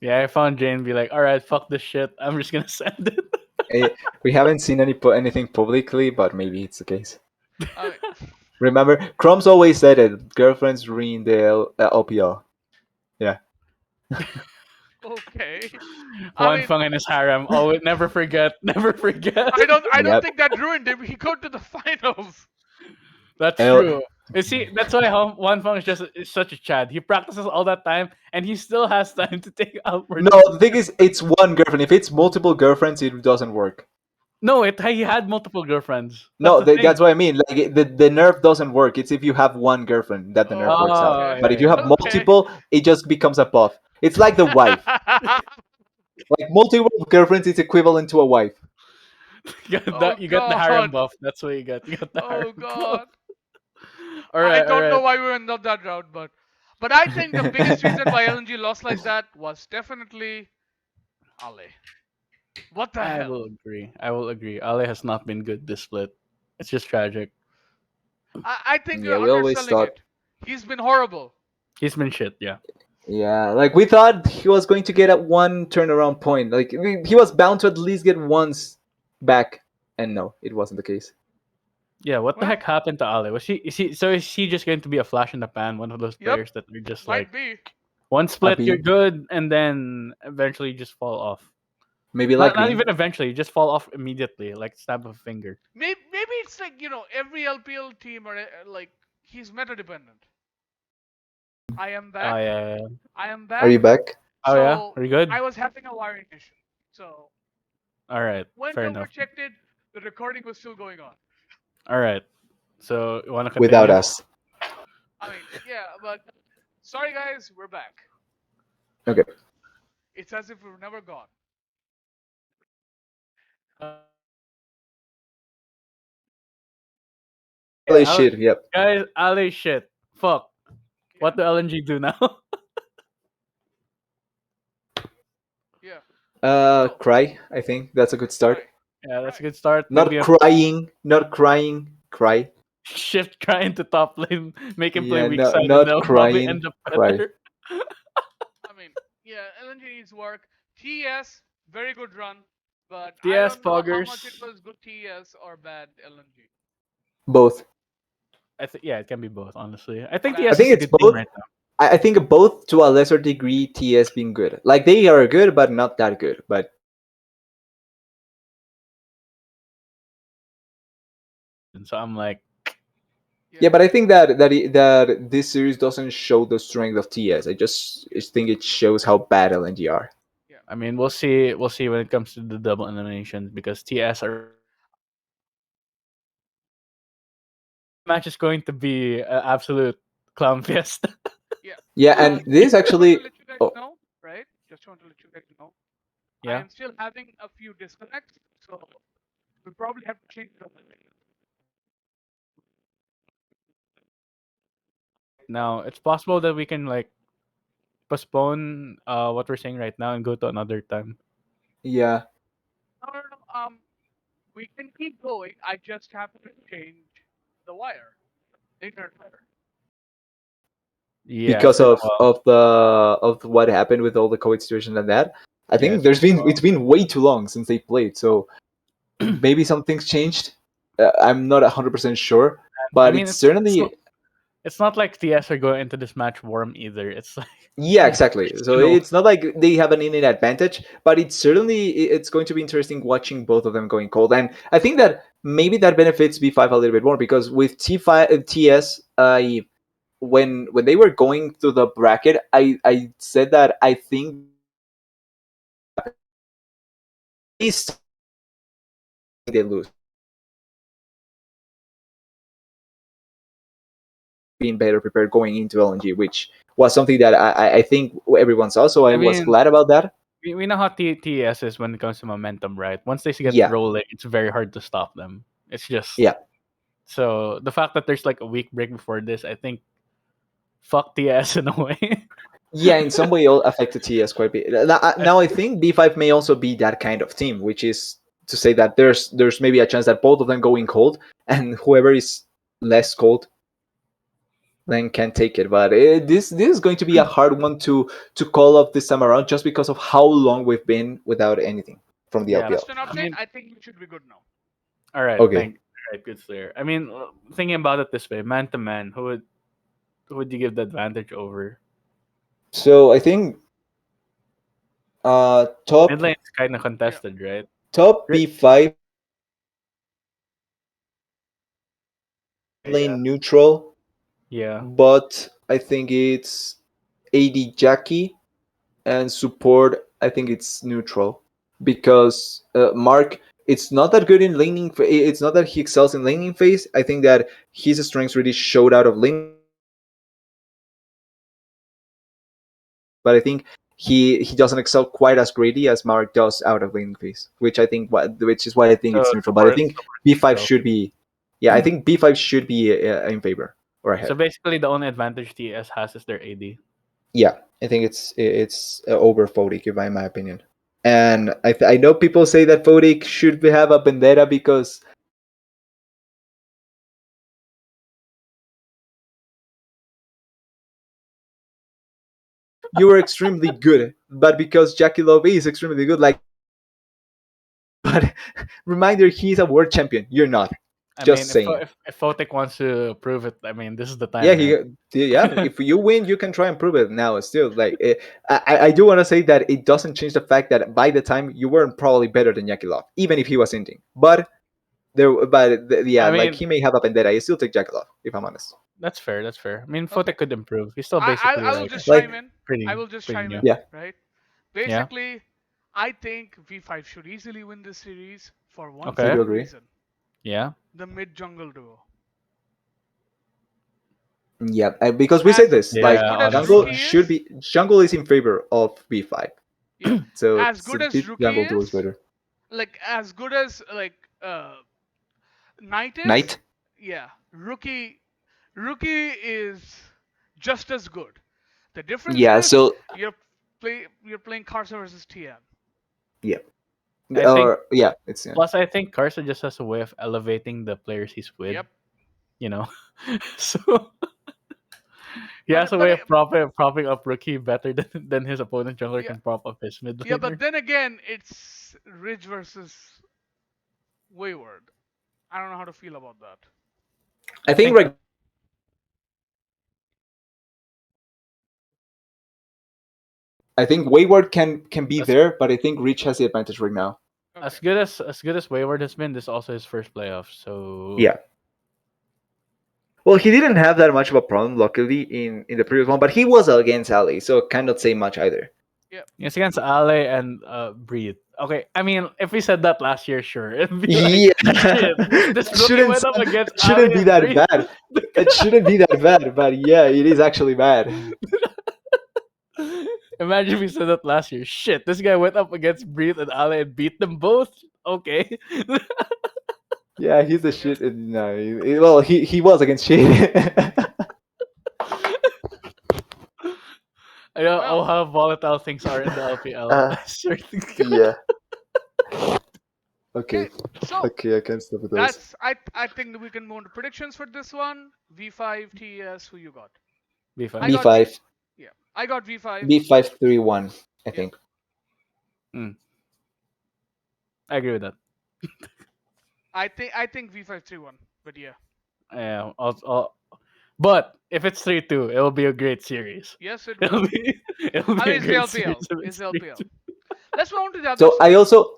Yeah, I found Jane and be like, all right, fuck this shit. I'm just gonna send it. We haven't seen anything publicly, but maybe it's the case. I mean, Remember, Crumbs always said it. Girlfriends ruin the LPL. Yeah. okay. I One mean, Fung and his harem. Oh, never forget. Never forget. I don't Yep. think that ruined him. He got to the finals. That's L- true. You see, that's why One Fung is such a Chad. He practices all that time, and he still has time to take outward. no, the thing is, it's one girlfriend. If it's multiple girlfriends, it doesn't work. No, he had multiple girlfriends. That's No, the thing. that's what I mean. Like the nerf doesn't work. It's if you have one girlfriend that the nerf works out. Oh, Okay. But yeah, if you yeah, have yeah. Okay. multiple, it just becomes a buff. It's like the wife. Like multiple girlfriends is equivalent to a wife. Oh You got the harem God. buff. That's what you got. You got the harem Oh buff. God. All I right, all don't know right. why we went down that route, but I think the biggest reason why LNG lost like that was definitely Ale. What the I hell? will agree. I will agree. Ale has not been good this split. It's just tragic. I think Yeah, you're we always underselling thought. it. He's been horrible. He's been shit. Yeah. Yeah, like we thought he was going to get at one turnaround point. Like he was bound to at least get once back, and no, it wasn't the case. Yeah. What the Well, heck happened to Ale? Is he just going to be a flash in the pan? One of those yep, players that are just like might be. one A split, you're B, good, and then eventually just fall off. maybe Not like not B. even eventually, just fall off immediately, like snap of a finger. Maybe it's like every LPL team or like he's meta dependent. I am Oh back. yeah, yeah, yeah. I am Are you back. back? Oh yeah. So Are you good? I was having a wiring issue. So All right. went Fair over, enough. checked it. The recording was still going on. All right. So you want to Without continue? us. I mean, yeah, but sorry guys, we're back. Okay. It's as if we've never gone. Yeah, Shit. Yep. guys, Ali shit. Fuck. Yeah, What do LNG do now? yeah. So Cry. I think that's a good start. cry, Yeah, that's cry. a good start. Maybe Not a crying. Not crying. Cry. shift try into top lane, make him play Yeah. weak No. side, and Not they'll probably crying. end up Cry. better. I mean, yeah, LNG needs work. TS, very good run, but I TS don't know how much it Poggers. was good TS or bad LNG. Both. I think yeah, it can be both. Honestly, I think I Bad. TS is think a it's good team both. right now. I think both to a lesser degree. TS being good. Like they are good, but not that good. But And so I'm like, Yeah, yeah, but I think that this series doesn't show the strength of TS. I just think it shows how bad LNG are. yeah. I mean, we'll see. We'll see when it comes to the double elimination because TS are match is going to be an absolute clown fiesta. Yeah. Yeah, and this Just want to actually. let you guys Oh, know, right? Just want to let you guys know. I Yeah. am still having a few disconnects, so we probably have to change the. Now it's possible that we can like postpone what we're saying right now and go to another time. yeah, No, no, no. We can keep going. I just have to change the wire, the internet wire. Yeah, because for a of while. of the of what happened with all the COVID situation and that. I Yeah, think it's been a it's been way too long since they played, so while. maybe some things changed. I'm not 100% sure, I but mean, it's it's certainly. not it's not like TS are going into this match warm either. It's like Yeah, exactly. So you know, it's not like they have an innate advantage, but it's going to be interesting watching both of them going cold. And I think that maybe that benefits B5 a little bit more because with T5 TS, when they were going through the bracket, I said that I think they would have a chance of winning the bracket. They start they lose. Being better prepared going into LNG, which was something that I think everyone saw. So I I was mean, glad about that. we know how TS is when it comes to momentum, right? Once they get Yeah, rolling, it's very hard to stop them. It's just yeah. so the fact that there's like a week break before this, I think fuck TS in a way. Yeah, in some way, it affected TS quite a bit. Now I think B5 may also be that kind of team, which is to say that there's maybe a chance that both of them go in cold, and whoever is less cold then can take it. But this is going to be a hard one to call up this time around, just because of how long we've been without anything from the Yeah, LPL. Just an I update. mean, I think we should be good now. all right, Okay, all right, good clear. I mean, thinking about it this way, man to man, who would you give the advantage over? so I think Mid top lane is kind of Yeah. contested, right? top Ri- B5 Yeah, lane neutral, yeah. but I think it's AD Jackie and support. I think it's neutral because Mark. It's not that good in laning. It's not that he excels in laning phase. I think that his strengths really showed out of laning phase. But I think he doesn't excel quite as greatly as Mark does out of laning phase, which is why I think So it's neutral. But I think support B5 neutral. should be, yeah, I think B5 should be in favor or So ahead. basically, the only advantage TS has is their AD. Yeah, I think it's over Fodik, in my opinion. And I know people say that Fodik should have a vendetta because you were extremely good, but because Jackie Love is extremely good, like, but reminder, he's a world champion. You're not. I Just mean, saying. if Fotek wants to prove it, I mean, this is the Yeah, time, right? yeah. If you win, you can try and prove it now. Still, like, I do want to say that it doesn't change the fact that by the time you weren't probably better than Yakilov, even if he was ending. Yeah, I like mean, he may have a vendetta. I still take Yakilov, if I'm honest. that's fair. That's fair. I mean, Okay. Fotek could improve. He's still I basically I will like just Like, chime in. I pretty will just pretty chime new. in. yeah, Right. Yeah. Basically, I think V5 should easily win this series for one I Okay. do simple agree. reason: Yeah. the mid jungle duo. Yeah, because we say As this, as like Yeah. good as jungle Honestly. Rookie should is, be jungle is in favor of B5, yeah, so as good as this Rookie jungle duo is is, better. like as good as Knight is, Knight, yeah, Rookie is just as good. The difference yeah. is So you're playing Karsa versus TM. yeah, I think or yeah, it's plus I think Carson just has a way of elevating the players he's with. Yep. You know, so he has But a but way it, of propping up Rookie better than his opponent jungler yeah, can prop up his mid yeah, but laner. then again, it's Ridge versus Wayward. I don't know how to feel about that. I I think think right I think Wayward can be as there, but I think Reach has the advantage right now. Okay. as good as Wayward has been, this is also his first playoff. So Yeah. Well, he didn't have that much of a problem, luckily, in the previous one, but he was against Ali, so cannot say much either. Yep. it's against Ale and Breed. Okay, I mean, if we said that last year, sure, it'd be like Yeah, shit. This it rookie shouldn't went up against it Ale shouldn't be and that Breed. bad. It shouldn't be that bad, but yeah, it is actually bad. Imagine if we said that last year. Shit, this guy went up against Breed and Ale and beat them both. Okay. Yeah, he's a Yep. shit. No, well, he was against shit. I know Well, how volatile things are in the LPL. uh, Certain yeah. Okay. okay. So Okay, I can't stop with those. that's I think that we can move on to predictions for this one. V5 TS. Who you got? I B5. got V. B5, Yeah. I got V5. B5 3-1, I Yep. think. Mm, I agree with that. I think V5 3-1, but yeah. Yeah. But if it's 3-2, it will be a great series. Yes, it It'll will. be it'll I be mean, a it's the great LPL. series if It's it's the three LPL. two. Let's move on to the other So I side. also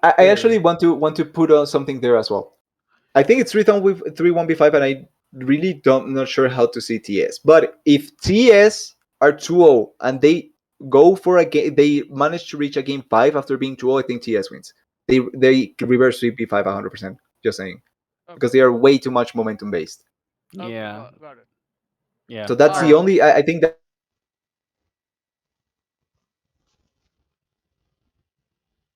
I Yeah. actually want to put on something there as well. I think it's 3-1 v5, and I really don't not sure how to see TS. But if TS are 2-0 and they go for a game, they manage to reach a game 5 after being 2-0, I think TS wins. They reverse sweep b5 100%. Just saying, because Okay. they are way too much momentum based. Okay. Yeah. Got it. Yeah. So that's All the right. Um. only. I think that's the only thing that can make them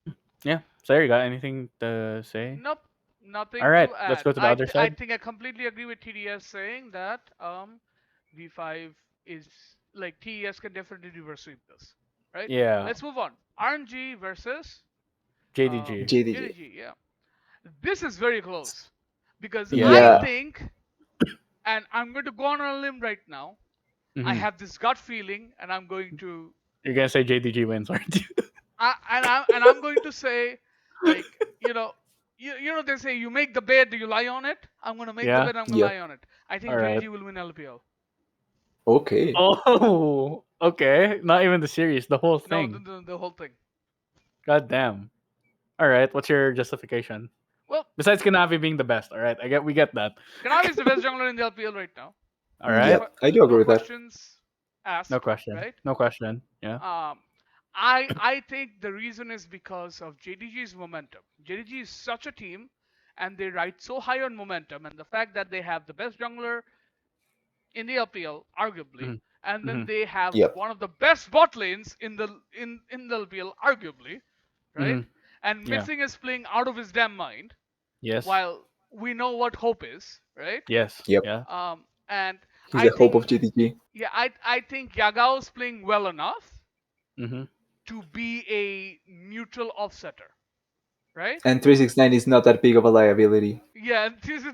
win. Yeah. So you got anything to say? Nope. All Nothing right. to Let's add. go to the other I side. think I completely agree with TDS saying that V5 is like TES can definitely reverse sweep this, right? Yeah. Let's move on. RNG versus JDG. JDG. JDG. Yeah, this is very close because Yeah. I Yeah. think, and I'm going to go on a limb right now. I Hmm. have this gut feeling, and I'm going to You're gonna say JDG wins, aren't you? I'm going to say, like, they say you make the bed, you lie on it. I'm gonna make the Yeah. bed, I'm gonna Yep. lie on it. I All think right. JDG will win LPL. Okay. Oh. Okay. Not even the series. The whole No, thing. the whole thing. God damn. All right. What's your justification? Well, Besides Kanavi being the best. All right. We get that. Kanavi is the best jungler in the LPL right now. All No, right. Yep. I do agree no with that. questions No asked, question. right? No question. Yeah. Um, I think the reason is because of JDG's momentum. JDG is such a team, and they ride so high on momentum, and the fact that they have the best jungler in the LPL, arguably, Hmm. and then Hmm. they have Yep. one of the best bot lanes in the LPL, arguably, right? Hmm. And Yeah. Mixing is playing out of his damn mind, Yes. while we know what hope is, right? Yes. Yep. Yeah. And He's I the hope of think, JDG. yeah, I think Yagao's playing well enough Hmm. to be a neutral offsetter, right? And 369 is not that big of a liability. Yeah, this is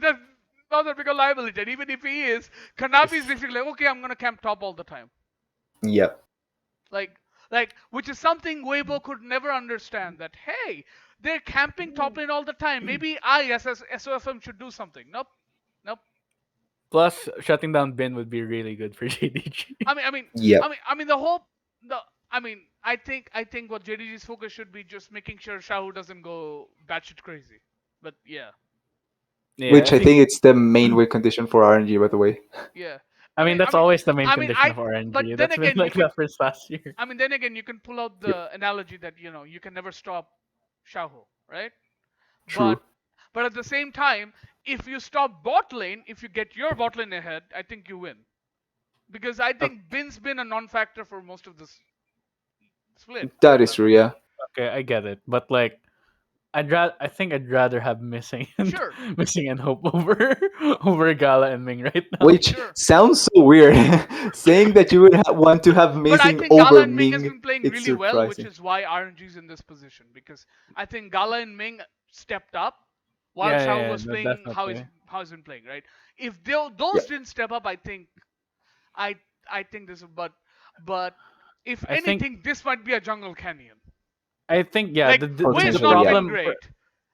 not that big a liability. And even if he is, Kanavi is basically like, okay, I'm gonna camp top all the time. Yep. Like, which is something Weibo could never understand. That hey, they're camping top lane all the time. Maybe I, as SOFM, should do something. Nope, nope. Plus, shutting down Bin would be really good for JDG. I mean, I mean, Yep. I mean, the whole, the, I mean, I think what JDG's focus should be just making sure Shahu doesn't go batshit crazy. But yeah, Yeah, Which I I think. think it's the main win condition for RNG, by the way. yeah. I mean, that's always the main condition of But RNG. then That's been again, you like can. that since last year. I mean, then again, you can pull out Yep. the analogy that you can never stop Shahu, right? But True. at the same time, if you stop bot lane, if you get your bot lane ahead, I think you win. Because I Okay, think Bin's been a non-factor for most of this split, That for is that true, matter. yeah. okay, I get it, but like, I think I'd rather have missing and Sure, missing and hope over over Gala and Ming right now. Which sure. sounds so weird. Saying that you would want to have But I missing think Gala over and Ming has Ming, been playing it's really well, which surprising. is why RNG's in this position. Because I think Gala and Ming stepped up while Yeah, Shao yeah, was yeah, playing definitely. how he's been playing, right? If those Yep. didn't step up, I I think this, but if I think anything, this might be a jungle canyon. yeah. Like Way's The Potentially, not yeah. been problem for great,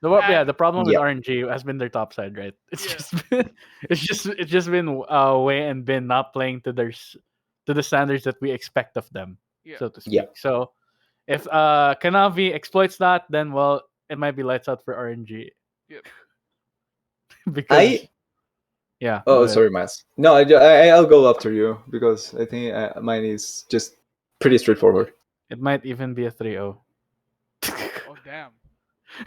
the and problem with Yep. RNG has been their top side, right? It's yeah, just been, it's just been Way and Bin not playing to to the standards that we expect of them, yeah, so to Yep. speak. So if Kanavi exploits that, then well, it might be lights out for RNG yeah. because I yeah, go Oh, ahead. sorry, Mas. No, I'll go after you because I think mine is just pretty straightforward. It might even be a 3-0. Oh damn.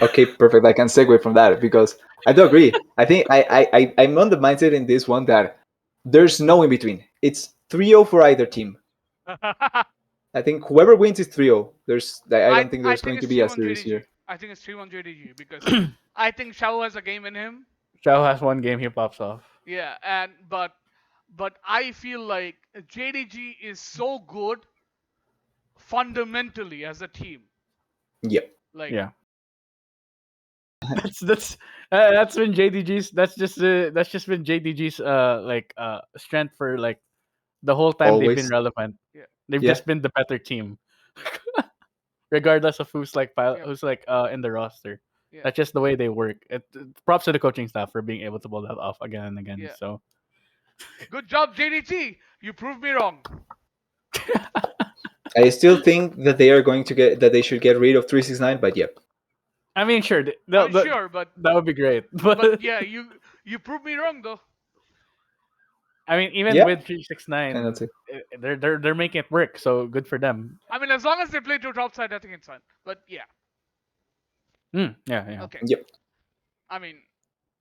Okay, perfect. I can segue from that because I do agree. I think I'm on the mindset in this one that there's no in between. It's 3-0 for either team. I think whoever wins is 3-0. I don't think I there's think going to it's be three a one series JDG. here. I think it's 3-1 JDG because I think Shao has a game in him. Shao has one game, he pops off. Yeah, and but I feel like JDG is so good fundamentally as a team. Yep. Like Yeah, that's that's been JDG's. That's just been JDG's strength for like the whole time they've been Always. relevant. yeah, They've Yeah. just been the better team. regardless of Yep. who's in the roster. Yeah. That's just the way they work. Props to the coaching staff for being able to pull that off again and again. Yeah. So Good job, JDT. You proved me wrong. I still think that they are going to get that they should get rid of 369, but yep. I mean, sure, I mean, sure, that would be great. but But yeah, you proved me wrong though. I mean, even Yeah, with three six cannot nine, say. they're making it work. So good for them. I mean, as long as they play to top side, I think it's fine. But yeah, Yeah, yeah, okay. Yep. I mean,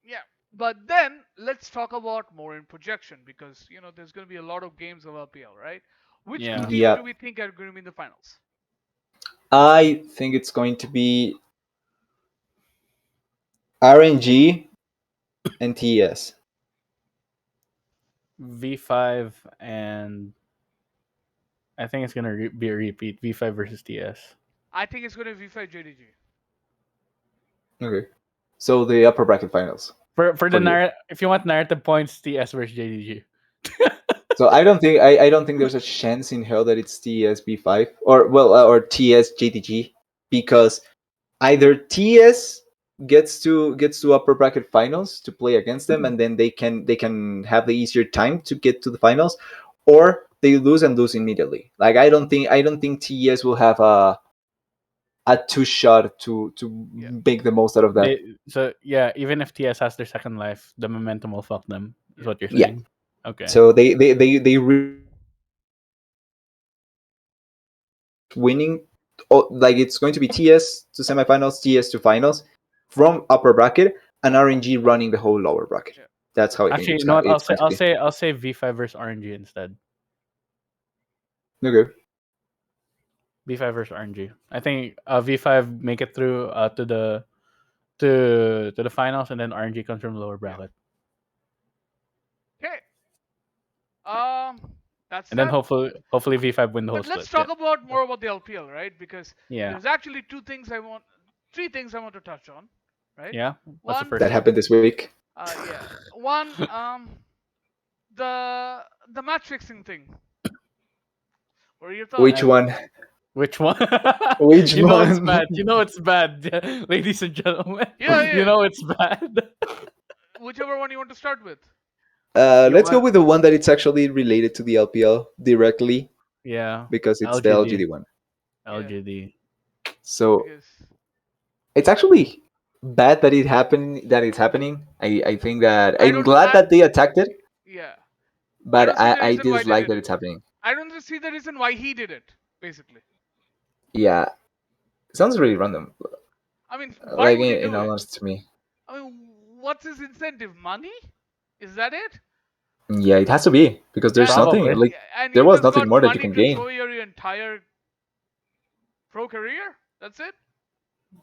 yeah. But then let's talk about more in projection because there's going to be a lot of games of LPL, right? Which two yeah. teams do Yep. we think are going to be in the finals? I think it's going to be RNG and TS. V5 and I think it's gonna be a repeat. V5 versus TS. I think it's going to be V5 JDG. Okay. So the upper bracket finals For the for you. if you want narrative points, TS versus JDG. So I don't think there's a chance in hell that it's TS B5 or TS JTG because either TS gets to upper bracket finals to play against them and then they can have the easier time to get to the finals, or they lose and lose immediately. Like I don't think TS will have a two shot to Yeah. make the most out of that. So yeah, even if TS has their second life, the momentum will fuck them. Is Yeah. what you're Yeah. saying? Okay. So they winning. Oh, like it's going to be TS to semifinals, TS to finals from upper bracket, and RNG running the whole lower bracket. Yeah. That's how I think Actually, it's you know gonna what? it's going to be. I'll say V5 versus RNG instead. Okay. V5 versus RNG. I think V5 make it through to the finals, and then RNG comes from lower Yeah. bracket, Okay. Um, that's and then that. hopefully V5 win the whole But let's split. Yeah. talk about more about the LPL, right? Because Yeah. there's actually three things I want to touch on, right? Yeah. What's the One, first That one? happened this week. yeah. One, the match fixing thing. What are your thoughts? Which one? Which one? Which You know it's one? bad. You know it's bad, ladies and gentlemen. Yeah, You yeah. know it's bad. Whichever one you want to start with. You Let's go want? with the one that it's actually related to the LPL directly Yeah. because it's the LGD. LGD one. Yeah, LGD. So because it's actually bad that it's happening. I think that I I'm don't. glad that they attacked it, Yeah, I but don't see the I reason why they dislike did that it. it's happening. I don't see the reason why he did it. Basically, Yeah, sounds really random. I mean, why Like would he in do all it? honesty to me. I mean, what's his incentive? Money? Is that it? Yeah, it has to be because there's And nothing Probably. like and there you was just nothing got more that you money can to gain. throw your entire pro career. That's it.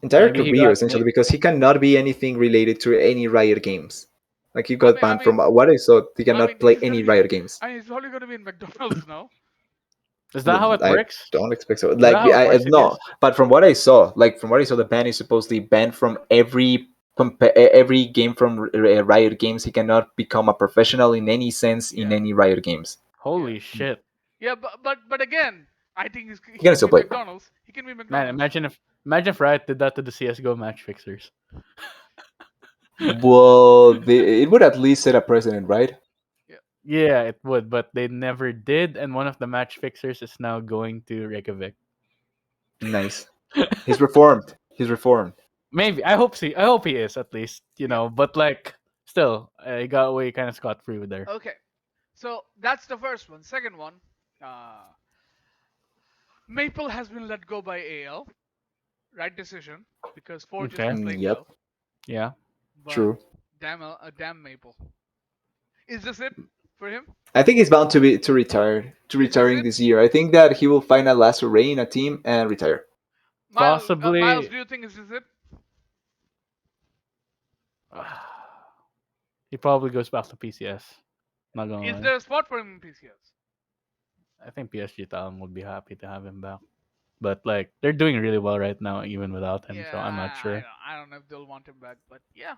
Entire Maybe he career got. essentially because he cannot be anything related to any Riot games. Like he I got mean, I banned from mean, what I saw. He I cannot mean, play he's gonna any be. Riot games. I mean, he's probably gonna be in McDonald's now. Is that how it I works? don't expect so. Is that Like how it I works, no, CBS? but from what I saw, the ban is supposedly banned from every game from Riot games. He cannot become a professional in any sense in Yeah, any Riot games. yeah, Holy shit. yeah. But again, I think He he can can still be play. McDonald's. He can be Man, McDonald's. imagine if Riot did that to the CS:GO match fixers. Well, it would at least set a precedent, right? Yeah. Yeah, it would, but they never did, and one of the match fixers is now going to Reykjavik. Nice. He's reformed. He's reformed. Maybe I hope he is at least, Yeah. But like, still, he got away kind of scot free with there. Okay. So that's the first one. Second one, uh, Maple has been let go by AL. Right decision because Forge has Okay, been playing Yep. well. yeah. But True. damn Maple. Is this it for him? I think he's bound to Is this retiring it? this year. I think that he will find a last array in a team and retire. Miles, Possibly, do you think is this it? he probably goes back to PCS. Not gonna Is lie, there a spot for him in PCS? I think PSG Talon would be happy to have him back. But like, they're doing really well right now, even without him. Yeah, So I'm not sure. I don't know if they'll want him back, but yeah,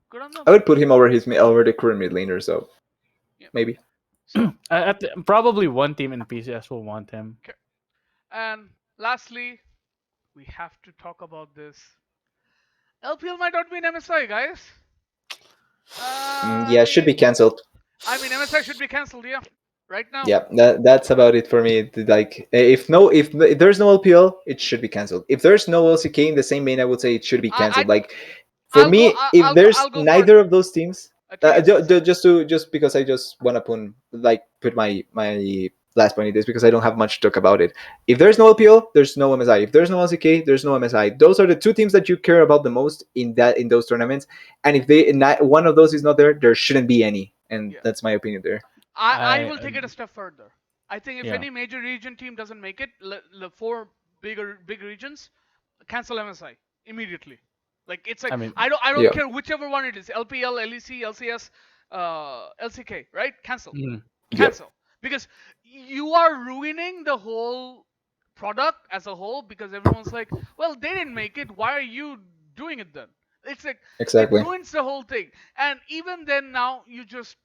good on them. I would put him over the current mid laner, so Yeah. maybe. So Probably one team in PCS will want him. and lastly, we have to talk about this. LPL might not be in MSI, guys. I Yeah, should be mean, cancelled. MSI should be cancelled. Yeah, right now. Yeah, that's about it for me. Like, if there's no LPL, it should be cancelled. If there's no LCK in the same main, I would say it should be I cancelled. Like, for me, if there's I'll go neither further. of those teams, TS MSI. just because I just want to put my last point in this because I don't have much to talk about it. If there's no LPL, there's no MSI. If there's no LCK, there's no MSI. Those are the two teams that you care about the most in those tournaments. And if one of those is not there, there shouldn't be any. And Yeah. that's my opinion there. I I will take it a step further. I think if yeah. any major region team doesn't make it, the four big regions cancel MSI immediately. Like it's like I mean, I don't Yeah, care whichever one it is, LPL, LEC, LCS, LCK, right? mm, yeah, Cancel because you are ruining the whole product as a whole because everyone's like, well, they didn't make it. Why are you doing it then? It's like it exactly. ruins the whole thing. And even then, now you just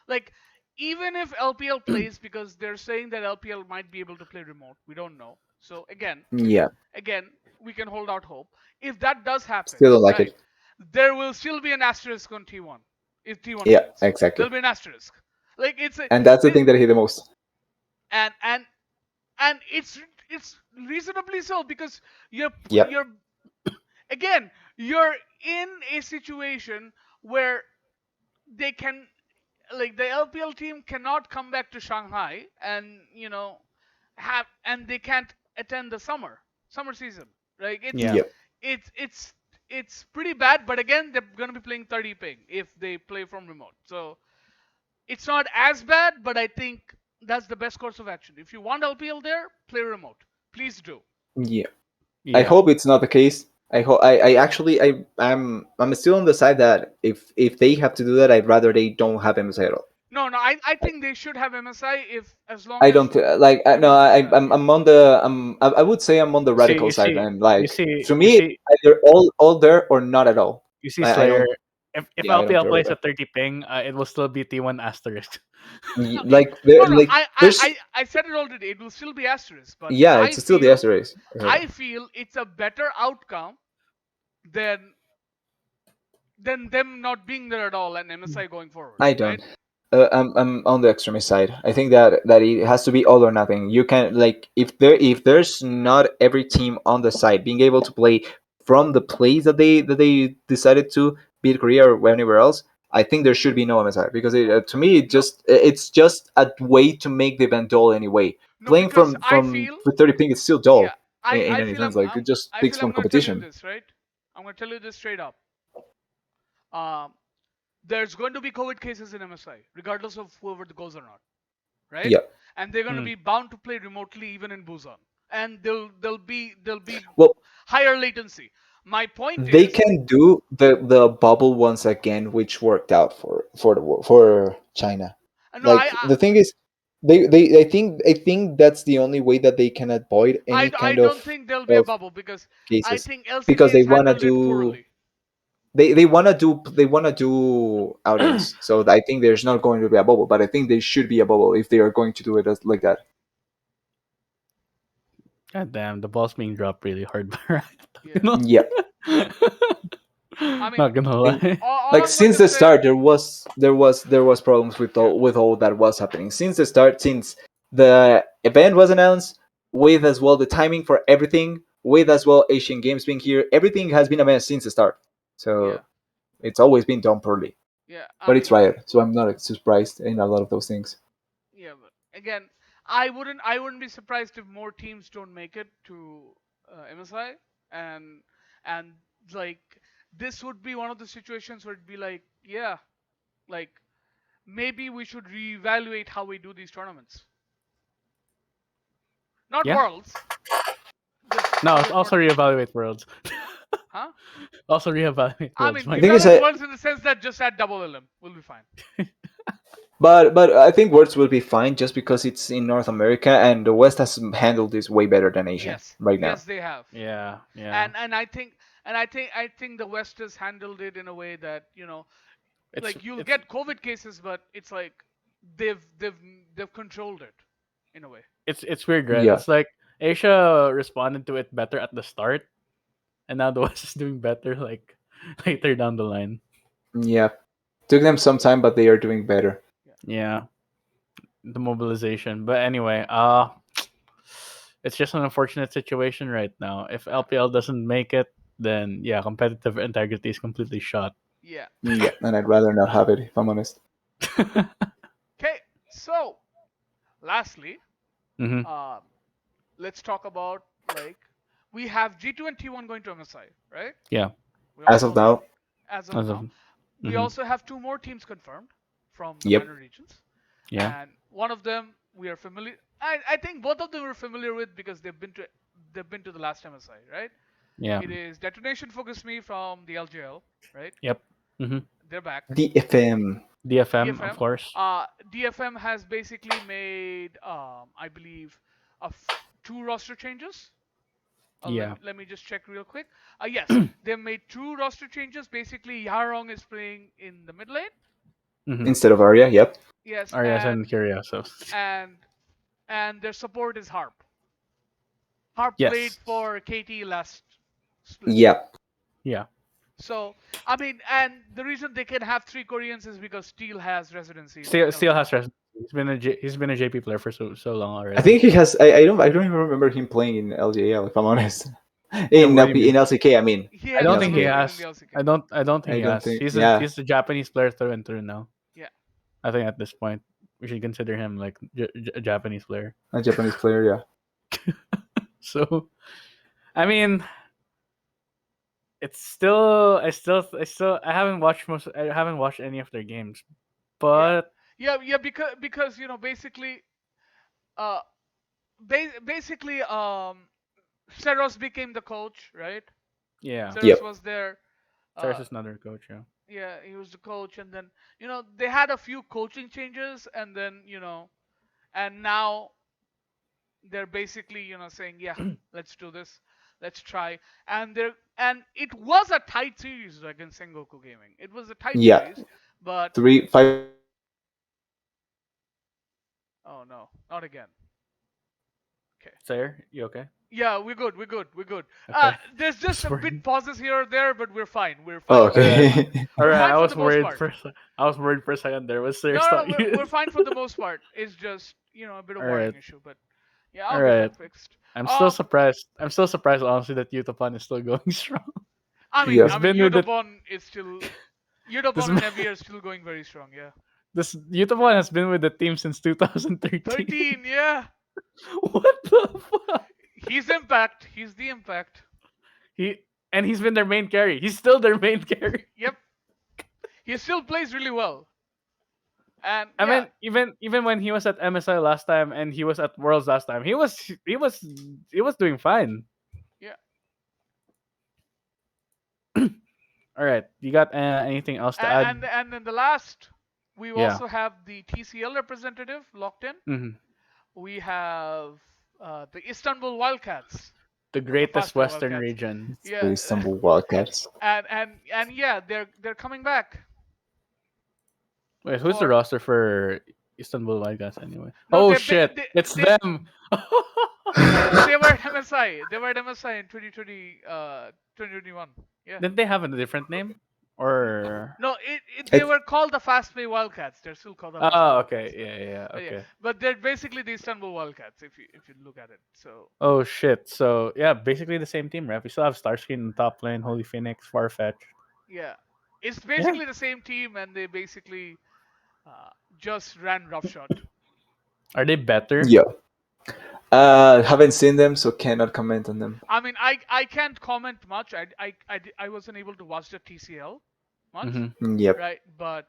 like even if LPL plays because they're saying that LPL might be able to play remote, we don't know. So Yeah, again, we can hold out hope. If that does happen, still don't like right, it. there will still be an asterisk on T1 if T1 Yeah, wins. exactly. There'll be an asterisk. Like it's a And that's the this, thing that I hate the most. and and and it's reasonably so because you're Yep. you're again you're in a situation where they can like the LPL team cannot come back to Shanghai and have and they can't attend the summer season. Like yeah, Yep. it's it's it's pretty bad. But again, they're gonna be playing 30 ping if they play from remote. So it's not as bad, but I think that's the best course of action. If you want LPL there, play remote. Please do. Yeah. I yeah. hope it's not the case. I hope I actually I'm still on the side that if they have to do that, I'd rather they don't have MSI at all. No, I think they should have MSI if as long I as don't like no remote is bad. I'm on the I would say I'm on the You see, radical you side see, and you like see, to you me see, either all there or not at all. you see, I Slayer. don't If yeah I don't LPL care about plays that. at 30 ping, it will still be T1 asterisk. Okay. No, no, Like there's I said it already. It will still be asterisk, but yeah I it's still the feel asterisk. I feel it's a better outcome than them not being there at all and MSI going forward, I right? don't. I'm on the extremist side. I think that it has to be all or nothing. You can like if there's not every team on the side being able to play from the place that they decided to, be it Korea or anywhere else. I think there should be no MSI because to me No, it's just a way to make the event dull anyway. no, Playing because I from feel with 30 ping is still yeah, dull I in I any feel sense. Like it just I takes feel from I'm gonna tell you competition. this, right? I'm gonna tell you this straight up. Um, there's going to be COVID cases in MSI, regardless of whoever goes or not, right? Yeah. And they're gonna Hmm. be bound to play remotely even in Busan, and they'll be Well, higher latency. My point they is, can do the bubble once again, which worked out for China. no, Like the thing is, they I think that's the only way that they can avoid any I kind don't think there'll be a of bubble because I cases think because LCK they has wanna handled it do poorly. they wanna do audience. So I think there's not going to be a bubble, but I think there should be a bubble if they are going to do it like that. God damn, the ball's being dropped really hard by Riot. You Yeah, know? Yeah. I mean, Not gonna lie. all Like I'm going since to the say, start there was problems yeah, with all that was happening since the start, since the event was announced, with as well the timing for everything, with as well Asian Games being here, everything has been a mess since the start. yeah, So it's always been done poorly, yeah. I but it's mean, Riot, so I'm not surprised in a lot of those things. yeah, but again, I wouldn't be surprised if more teams don't make it to MSI, and and like this would be one of the situations where it'd be like, yeah, like maybe we should reevaluate how we do these tournaments. Not Yeah. worlds, just No, other it's also tournaments. reevaluate worlds. Huh? Also reevaluate I worlds. mean, My The thing is, God. reevaluate worlds in the sense that just add double LM. We'll be fine. but I think Worlds will be fine just because it's in North America and the West has handled this way better than Asia Yes, right now. yes, they have. Yeah, yeah. And I think the West has handled it in a way that It's like you'll it's get COVID cases, but it's like they've they've they've controlled it in a way. it's weird, right? Yeah. It's like Asia responded to it better at the start, and now the West is doing better like later down the line. Yeah, took them some time, but they are doing better. Yeah. Yeah, the mobilization. But anyway, it's just an unfortunate situation right now. If Yeah. LPL doesn't make it, then yeah, competitive integrity is completely shot. Yeah. Yeah, and I'd rather not have it if I'm honest. Okay. So, lastly, hmm um, let's talk about like we have G2 and T1 going to MSI, right? Yeah, We all As know of that now, as of as now. of We hmm also have two more teams confirmed from the yep. minor regions, yeah, and one of them we are familiar. I think both of them we're familiar with because they've been to the last MSI, right? yeah, It is Detonation Focus Me from the LGL, right? yep. hmm They're back. DFM. DFM, of DFM. course. DFM has basically made, I believe, two roster changes. Yeah. Let me just check real quick. Yes, they made two roster changes. Basically, Yarong is playing in the mid lane. hmm Instead of Arya, yep. Yes, Arias and Curiosos. and and their support is Harp. Harp played Yes. for KT last split. Yep. Yeah. So I mean, and the reason they can have three Koreans is because Steel has residency in Still LGL. has rest. He's been a JP player for so long I already. think he has. I don't even remember him playing in LJL. If I'm honest, Yeah, in what do you LP mean? in LCK. I mean, He I has in don't think never he LCK. played in the has. LCK. I don't think I he don't has. think. Yeah, He's a Japanese player through and through now. Yeah, I think at this point we should consider him like a Japanese player. a Japanese player. Yeah. So I mean, it's still I haven't watched I haven't watched any of their games, yeah, but yeah. Because basically, uh, basically, Seros became the coach, right? yeah, Seros Yep. was there. Cyrus Uh, is another coach. Yeah. yeah, he was the coach, and then they had a few coaching changes, and then and now they're basically saying, yeah, let's do this, let's try, and it was a tight series against Sengoku Gaming. It was a tight Yeah. series, but 3-5. oh no, not again. Okay. Sayer, you okay? Yeah, we're good. We're good. We're good. Okay. There's just Just a bit worried. pauses here or there, but we're fine. We're Oh, fine. All We're right. fine. okay. All We're right. fine for the most part. I was worried for a second there. Was Sayer No, no, start? no, we're fine for the most part. It's just a bit of All wiring right. issue, but yeah, All I'll get right. that fixed. I'm still Um, surprised. I'm still surprised, honestly, that Utapon is still going strong. I mean, Yeah. He's been with it. Yudabon is still This Yudabon and Evi are still going very strong. Yeah, this Utapon has been with the team since 2013. 13. Yeah, What the fuck? he's impact. He's the impact. He and he's been their main carry. He's still their main carry. Yep, he still plays really well. And I yeah, mean, even when he was at MSI last time and he was at Worlds last time, he was doing fine. yeah. All right, you got anything else to add? And then the last, we Yeah. also have the TCL representative locked in. hmm We have the Istanbul Wildcats, The or the greatest Fastway Western Wildcats. region. Yeah, The Istanbul Wildcats. and yeah, they're coming back Wait, who's the for roster for Istanbul Wildcats anyway? no Oh they shit, it's they them. they were at MSI. They were at MSI in 2021. Yeah. Didn't they have a different name? Or No, they It, were called the Fastway Wildcats. They're still called the Fastway oh, Wildcats. okay, yeah, But yeah, okay. but they're basically the Istanbul Wildcats if you look at it. So Oh shit. So yeah, basically the same team, right? We still have Starscreen in the top lane, Holy Phoenix, Farfetch. yeah, it's Yeah. basically the same team, and they basically uh, just ran roughshod. Are they better? yeah. Haven't seen them, so cannot comment on them. I mean, I can't comment much. I wasn't able to watch the TCL much, Mm-hmm. Yep. right? But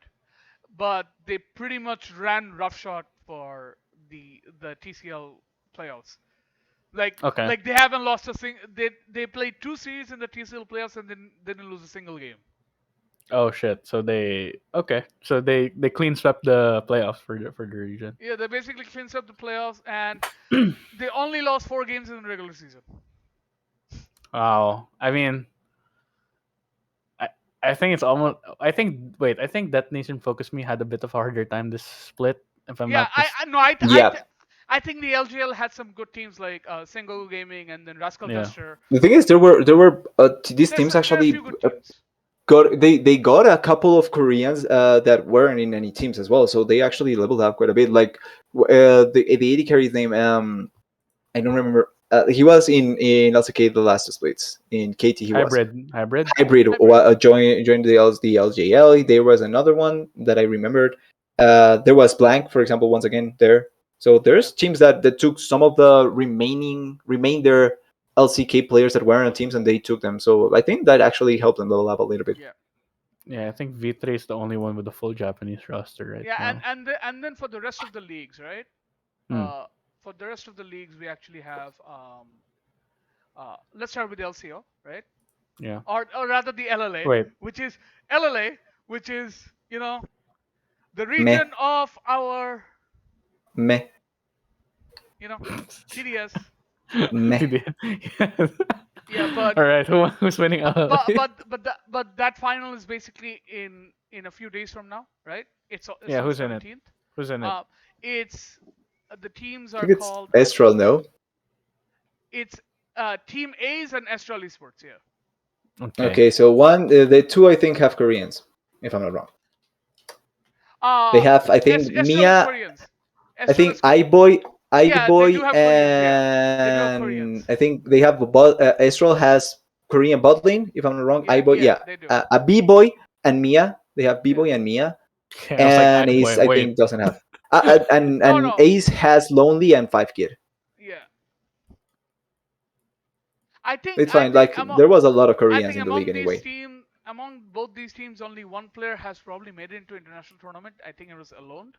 they pretty much ran roughshod for the TCL playoffs. Okay. Like they haven't lost a sing. They played two series in the TCL playoffs and then didn't lose a single game. Oh shit. So they okay. So they clean swept the playoffs for the region. Yeah, they basically cleansed up the playoffs, and they only lost four games in the regular season. Wow. I mean, I I think it's almost. I think wait. I think that Nation Focus Me had a bit of a harder time this split. If I'm Yeah, not mis- I no, Yeah. I think the LGL had some good teams like Sengoku Gaming and then Rascal Yeah. Duster. The thing is, there were these There's teams there are a actually few good teams. got they got a couple of Koreans that weren't in any teams as well, so they actually leveled up quite a bit. Like the AD carry's name, I don't remember. He was in LCK the last splits. In KT he was Hybrid. hybrid. Hybrid. Joined the LJL. There was another one that I remembered. There was Blank, for example, once again there. So Yeah. there's teams that took some of the remainder LCK players that weren't on teams and they took them. So I think that actually helped them level up a little bit. Yeah. Yeah, I think V3 is the only one with a full Japanese roster right Yeah, now. and then for the rest of the leagues, right? Hmm. For the rest of the leagues, we actually have let's start with LCO, right? Yeah. Or rather the LLA, Wait. which is LLA, which is the Meh, region of our meh, you know TDS. meh. Yeah. Yeah, All right. Who's winning LLA? but that final is basically in a few days from now, right? It's Yeah. on the Who's in it? 17th. Who's in it? It's the teams I are think it's called Estral, no? it's Team A's and Astral Esports. Yeah. Okay. Okay, so the two I think have Koreans, if I'm not wrong. They Uh, have, I think, Astral is Mia. Koreans. I Astral is think Korean. Yeah, they do iBoy, have Koreans. Yeah, they do have and Koreans. I think they have Astral has Korean bot lane, if I'm not wrong. Yeah, iBoy, yeah, yeah, they do. a B-boy and Mia. They have Yeah. B-boy and Mia, Yeah, I was like, I and Ace boy, I wait. think doesn't have. And No, and no. Ace has Lonely and 5 Kid. Yeah. It's I fine. think Like there was a lot of I Koreans think in the league anyway. among both these teams, only one player has probably made it into international tournament. I think it was Alone.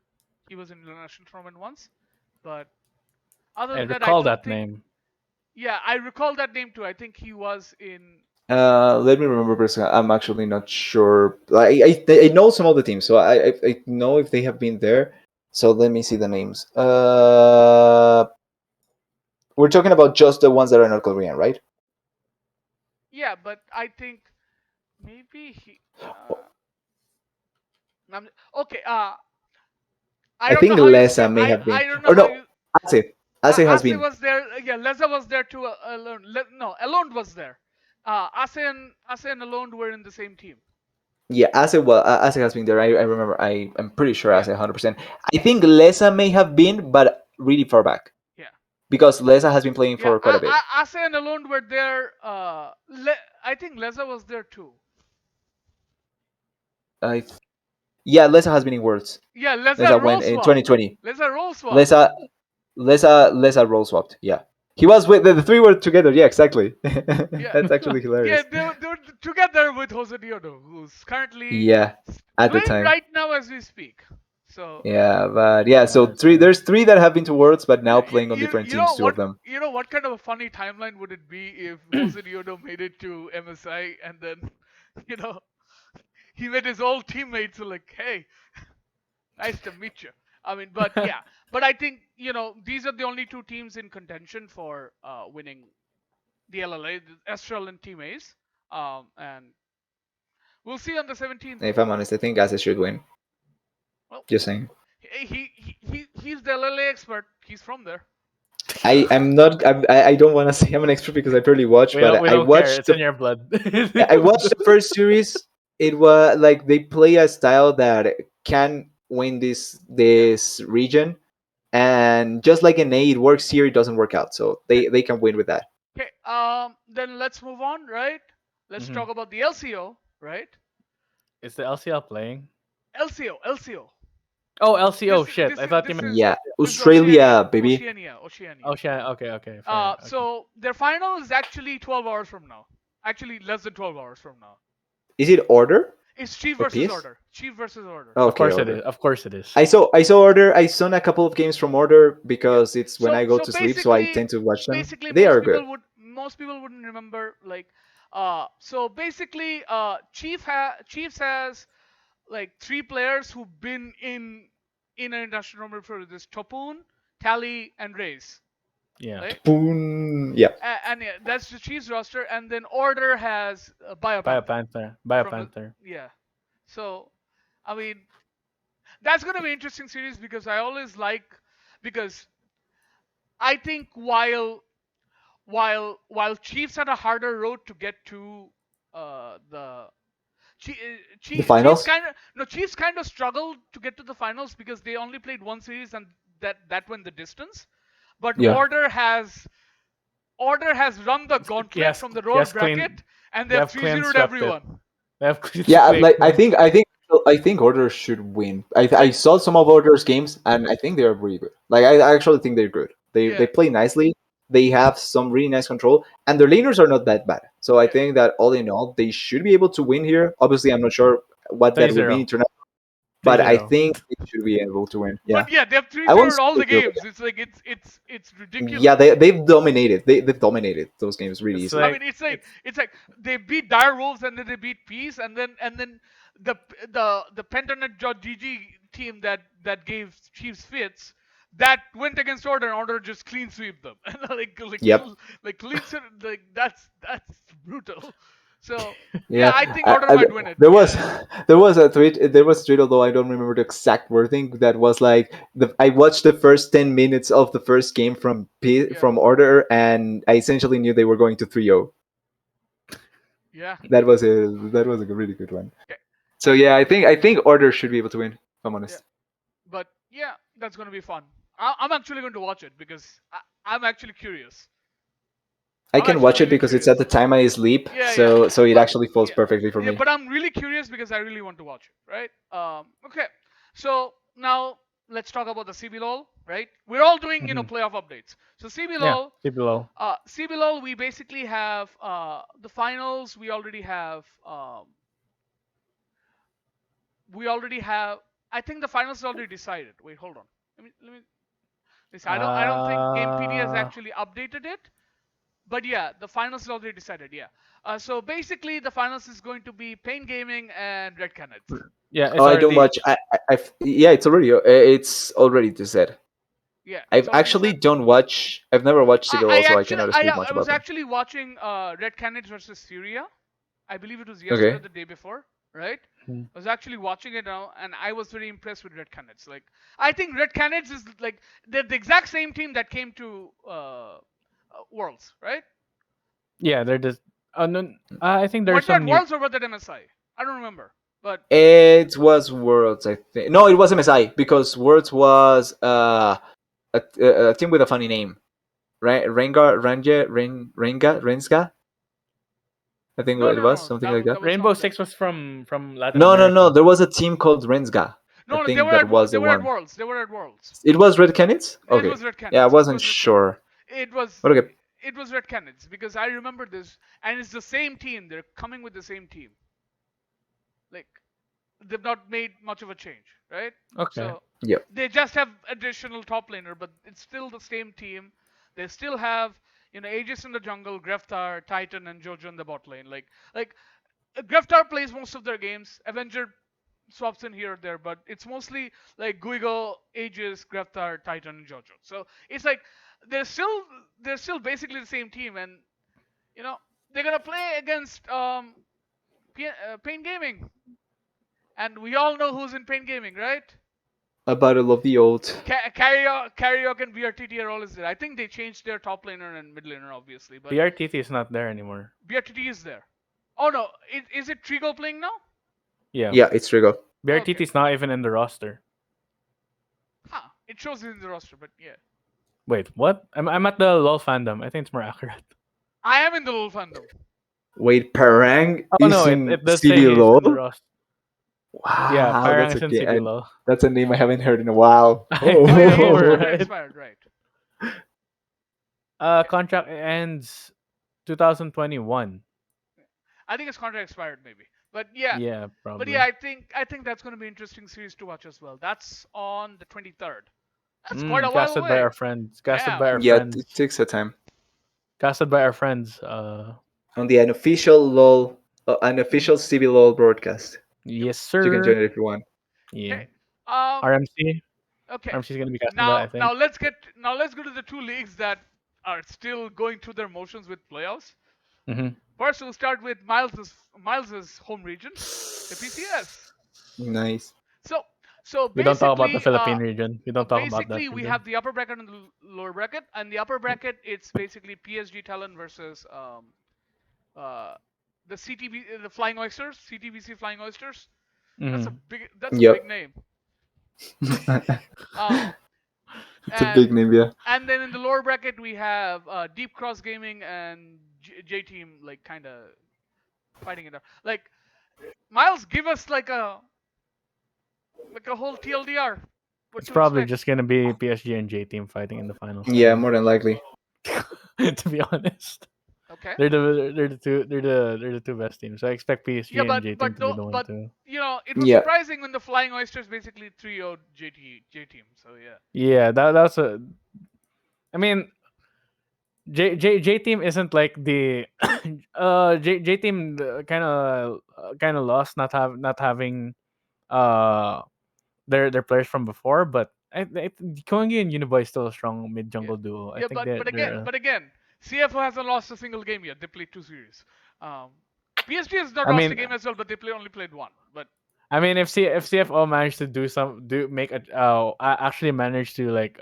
He was in international tournament once, but other I than that, I recall don't that think. name. Yeah, I recall that name too. I think he was in. Let me remember, because I'm actually not sure. I know some of the teams, so I know if they have been there. So let me see the names. We're talking about just the ones that are not Korean, right? Yeah, but I think maybe he. Okay. I I don't know think how you say. Lesa may have been, I don't know or how no, you. Ase. Ase has Ase been. was there. Yeah, Leza was there too. Alone. No, Alone was there. Ase and Alone were in the same team. Yeah, Ase. Well, Ase has been there. I remember. I'm pretty sure Yeah, Ase 100%. I think Lesa may have been, but really far back, yeah, because Lesa has been playing yeah. for quite a bit. Ase and Alone were there. I think Leza was there too. I Yeah, Lesa has been in Worlds. Yeah, Leza Lesa role went in swapped. 2020. Leza role swapped. Lesa Lesa role swapped. Yeah, he was with the three were together. Yeah, exactly. Yeah, That's actually yeah. hilarious. They were together with Jose Diodo, who's currently Yeah, at the playing time. right now as we speak. So Yeah, but yeah, so Nice, nice. there's three that have been to Worlds, but now yeah, playing on different teams. Two of them. what kind of a funny timeline would it be if Jose Diodo made it to MSI and then you know he met his old teammates who like, hey, nice to meet you. I mean, but yeah, but I think these are the only two teams in contention for winning the LLA, the Astral and Team Ace. And we'll see on the 17th. If I'm honest, I think Gaza should win. Well, Just saying. he's the LLA expert. He's from there. I'm not. I don't want to say I'm an expert because I barely watch, We but I don't care. watched It's in the your blood. I watched the first series. It was like they play a style that can win Yeah. this region, and just like in A, it works here. It doesn't work out, so Okay. they can win with that. Okay. Then let's move on. Right. Let's Mhm. talk about the LCO. Right. Is the LCL playing? LCO. LCO. Oh, LCO. This is Shit, this I is thought you this meant. is Yeah, this is Oceania. Australia, baby. Oceania. Oh shit. Okay, okay, fair. Okay. So their final is actually 12 hours from now. Actually, less than 12 hours from now. Is it order It's Chief or versus PS? Order. Chief versus Order. Of Okay, course it is. order. Of course it is. I saw order. I saw a couple of games from order Yeah. because it's when So I go so to sleep, so I basically tend to watch them. basically They are good. most people wouldn't remember like so basically Chiefs has like three players who've been in an international tournament for this Topun, Tally, and Raze. Yeah. Right? Boom. Yeah. And yeah, that's the Chiefs roster, and then Order has Biopanther Biopanther. from Biopanther. yeah. So, I mean, that's gonna be an interesting series because I always like because I think while Chiefs had a harder road to get to the The Chiefs finals. kind of no Chiefs kind of struggled to get to the finals because they only played one series and that went the distance. But Yeah. Order has run the gauntlet Yes, from the lower yes, clean. bracket and They they've have clean 3-0'd swept it. everyone. They have clean, Yeah, clean, like I clean think I swept. think I think Order should win. I Like saw some of Order's games and I think they're really good. Like I actually think they're good. They yeah, play nicely. They have some really nice control and their laners are not that bad. So I yeah, think that all in all they should be able to win here. Obviously, I'm not sure what Three that would mean zero. international, Three but I zero. think they should be able to win. Yeah, but yeah, they've I 3-0'd was all the games. It's like it's yeah ridiculous. they've dominated. They've dominated those games really It's easily. I like mean, it's it's like they beat Dire Wolves and then they beat Peace and then the the Pentanet.gg team that gave Chiefs fits that went against Order and Order just clean sweep them and Yep. like clean sweep like that's brutal. So yeah, Yeah, I think Order might win it. there was Yeah, there was a tweet, although I don't remember the exact wording. That was like I watched the first 10 minutes of the first game yeah, from Order, and I essentially knew they were going to 3-0. yeah. That was a really good one. Okay. So yeah, I think Order should be able to win. If I'm Yeah, honest, but yeah, that's gonna be fun. I'm actually going to watch it because I'm actually curious. I I'm can actually watch it really because it's at curious. the time I sleep, Yeah, yeah. so it But actually falls yeah, perfectly for yeah. me. But I'm really curious because I really want to watch it. Right. Okay. So now let's talk about the CBLOL. Right. We're all doing mhm. playoff updates. So Yeah, CBLOL. see below. CBLOL. We basically have the finals. We already have. We already have. I think the finals is already decided. Wait, hold on. Let me. Listen, I don't think Game PD has Uh actually updated it. But yeah, the finals is already decided. Yeah. So basically, the finals is going to be Pain Gaming and Red Canids. yeah, Oh, it's I don't already watch. Yeah, it's already said. Yeah, it's I've already actually said. don't watch. I've never watched CBLOL, so I cannot speak I much was about them. actually watching Red Canids versus Syria. I believe it was yesterday or Okay. the day before, right? Mhm. I was actually watching it now, and I was very impressed with Red Canids. Like, I think Red Canids is like they're the exact same team that came to Worlds, right? Yeah, they're just no, I think Were there's they at some new. Worlds or were they at MSI? I don't remember, but It was Worlds, I think. No, it was MSI because Worlds was a team with a funny name. Renga. I think no, it no, was no, something like that. that was Rainbow not them. Six was from Latin No, no, no. America. There was a team called Rensga. I No, no, think that was They the were at one. Worlds. They were at Worlds. It was Red Canids. It Okay. was Red Yeah, I Canids. It wasn't was Red Canids. sure. It was But okay. it was Red Canids because I remember this, and it's the same team. They're coming with the same team. Like they've not made much of a change, right? Okay. So Yep. they just have additional top laner, but it's still the same team. They still have Aegis in the jungle, Greftar, Titan, and Jojo in the bot lane. Like Greftar plays most of their games. Avenger swaps in here or there, but it's mostly like Guigo, Aegis, Greftar, Titan, and Jojo. So it's like they're still they're still basically the same team, and you know they're gonna play against Pain Gaming, and we all know who's in Pain Gaming, right? A battle of the old. Karaoke and BRTT are always there. I think they changed their top laner and mid laner, obviously, but BRTT is not there anymore. BRTT is there. Oh no, is it Trigo playing now? Yeah, Yeah, it's Rigo. BRTT Okay. is not even in the roster. Huh. It shows it in the roster, but yeah. Wait, what? I'm at the LOL fandom. I think it's more accurate. I am in the LoL fandom. Wait, Parang Oh is no, in it does say he's in the CBLOL? roster. Yeah, Wow, Parang that's is in okay. And CBLO. that's a name I haven't heard in a while. Oh yeah, he is know, contract right? expired, right? Contract ends 2021. I think his contract expired maybe. But yeah, Yeah, but yeah, probably. I think that's going to be an interesting series to watch as well. That's on the 23rd. That's quite a while Casted by away. our friends. Casted Yeah. by our Yeah, it friends. takes a time. Casted by our friends. On the unofficial CBLOL broadcast. Yep. Yes, You can sir. join it if you want. Yeah. Okay. Um. RMC. Okay. RMC is gonna be casted by, Now, I think. let's go to the two leagues that are still going through their motions with playoffs. Mm-hmm. First, we'll start with Miles's home region, the PCS. Nice. So So We don't talk about the basically, Philippine region. We don't talk about that we region. have the upper bracket and the lower bracket, and the upper bracket it's basically PSG Talon versus uh, the CTB, the Flying Oysters, CTBC Flying Oysters. Mm. That's a big Yep. name. Um, It's a big and name, yeah. and then in the lower bracket we have Deep Cross Gaming and J Team, like kind of fighting it out. Like Miles, give us like a whole TLDR. What It's to probably expect? just gonna be PSG and J Team fighting in the finals. I Yeah, think. more than likely. To be honest, Okay. they're the two best teams. So I expect Yeah, PSG and J Team to be the one but to. it was Yeah. surprising when the Flying Oysters basically 3-0 J Team. So yeah. Yeah, that's a. I mean, J Team isn't like the J Team kind of lost not having uh their players from before, but I Kongi and Uniboy is still a strong mid Yeah. jungle duo. I Yeah, think they're but again, CFO hasn't lost a single game yet. They played two series. Um, PSG has not I lost a mean game as well, but they only played one. But if CFO managed to do make a actually managed to like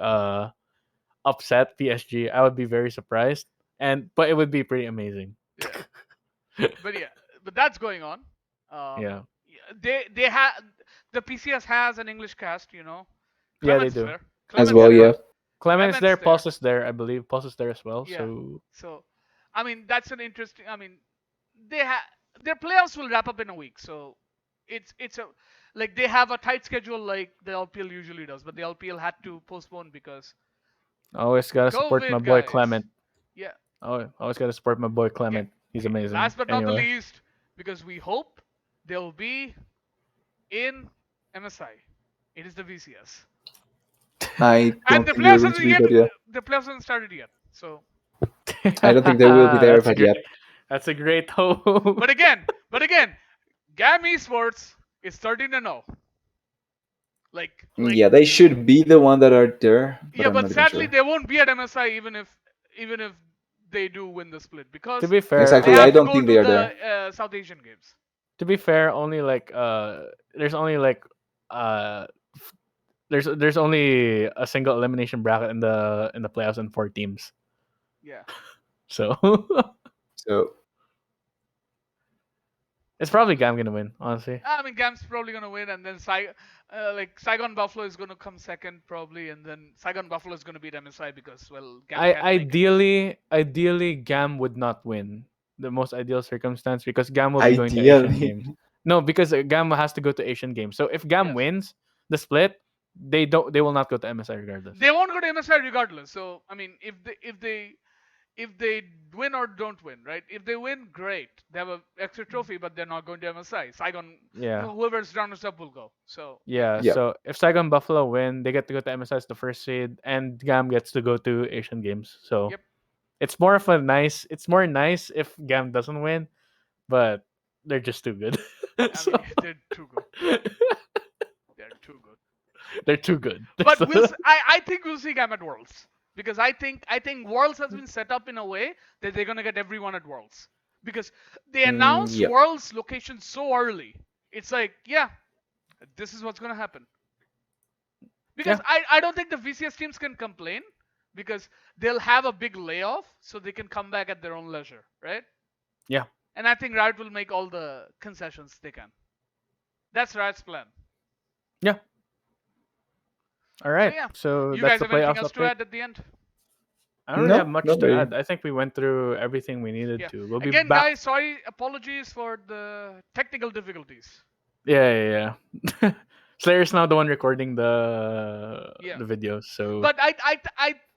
upset PSG, I would be very surprised. But it would be pretty amazing. yeah, yeah, but that's going on. Yeah. Yeah, they have the PCS has an English cast. Yeah, they Clement's do. there. As Clement's well, Yeah, yeah. there. Clement's Clement's there, there. Pulse is there, I believe. Pulse is there as well. Yeah. So So, I mean, that's an interesting. I mean, they have their playoffs will wrap up in a week, so it's a like they have a tight schedule like the LPL usually does, but the LPL had to postpone because always gotta support my COVID, boy guys. Clement. Yeah. Oh, always gotta support my boy Okay. Clement. He's Okay. amazing. Last but not the Anyway. least, because we hope they'll be in MSI. It is the VCS, I and don't think they're going to be, but yeah. the playoffs haven't started yet. So, I don't think they will be there, That's a but great yet. that's a great hope. but again, GAM Esports is 13-0. Like Yeah, they should be the one that are there, but Yeah, I'm but not even sadly sure. they won't be at MSI even if they do win the split To because be fair, they Exactly. I have to don't go think to they are the there. South Asian games. to be fair, only like there's only like there's only a single elimination bracket in the playoffs and four teams. Yeah, So So, it's probably Gam gonna win, honestly. I mean GAM's probably gonna win, and then Saigon Buffalo is gonna come second probably, and then Saigon Buffalo is gonna beat MSI because well GAM I can't make it. ideally Gam would not win. The most ideal circumstance because Gam will be going to Asian ideally. games. No, because Gam has to go to Asian games. So if Gam Yes, wins the split, they will not go to MSI regardless. they won't go to MSI regardless. So I mean, if they win or don't win, right? If they win, great. They have an extra trophy, but they're not going to MSI. Saigon, Yeah. whoever's runners up will go. So yeah, Yeah, Yeah. so if Saigon Buffalo win, they get to go to MSI as the first seed, and GAM gets to go to Asian Games. So yep. it's more nice if GAM doesn't win, but they're just too good. I So mean, they're too good. They're too good. they're too good. But I think we'll see Gam at Worlds because I think Worlds has been set up in a way that they're gonna get everyone at Worlds because they announced Yep. Worlds location so early. It's like, yeah, this is what's gonna happen. Because Yeah, I don't think the VCS teams can complain because they'll have a big layoff so they can come back at their own leisure, right? yeah, And I think Riot will make all the concessions they can. That's Riot's plan. yeah. All So right. yeah, So you that's guys the have anything playoffs else to update. add at the end? I don't really have No, much not to really. add. I think we went through everything we needed Yeah. to. We'll be Again, back. guys, sorry, apologies for the technical difficulties. Yeah. Slayer's now the one recording Yeah. the videos. So But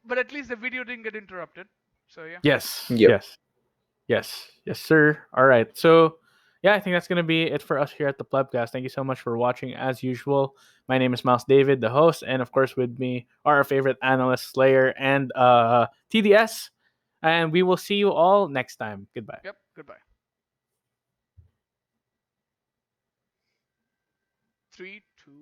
but at least the video didn't get interrupted. So yeah. yes, Yep. yes, sir. All right. So, yeah, I think that's gonna be it for us here at the Plebcast. Thank you so much for watching. As usual, my name is Miles David, the host, and of course, with me are our favorite analyst, Slayer, and TDS. And we will see you all next time. Goodbye. Yep. Goodbye. 3, 2.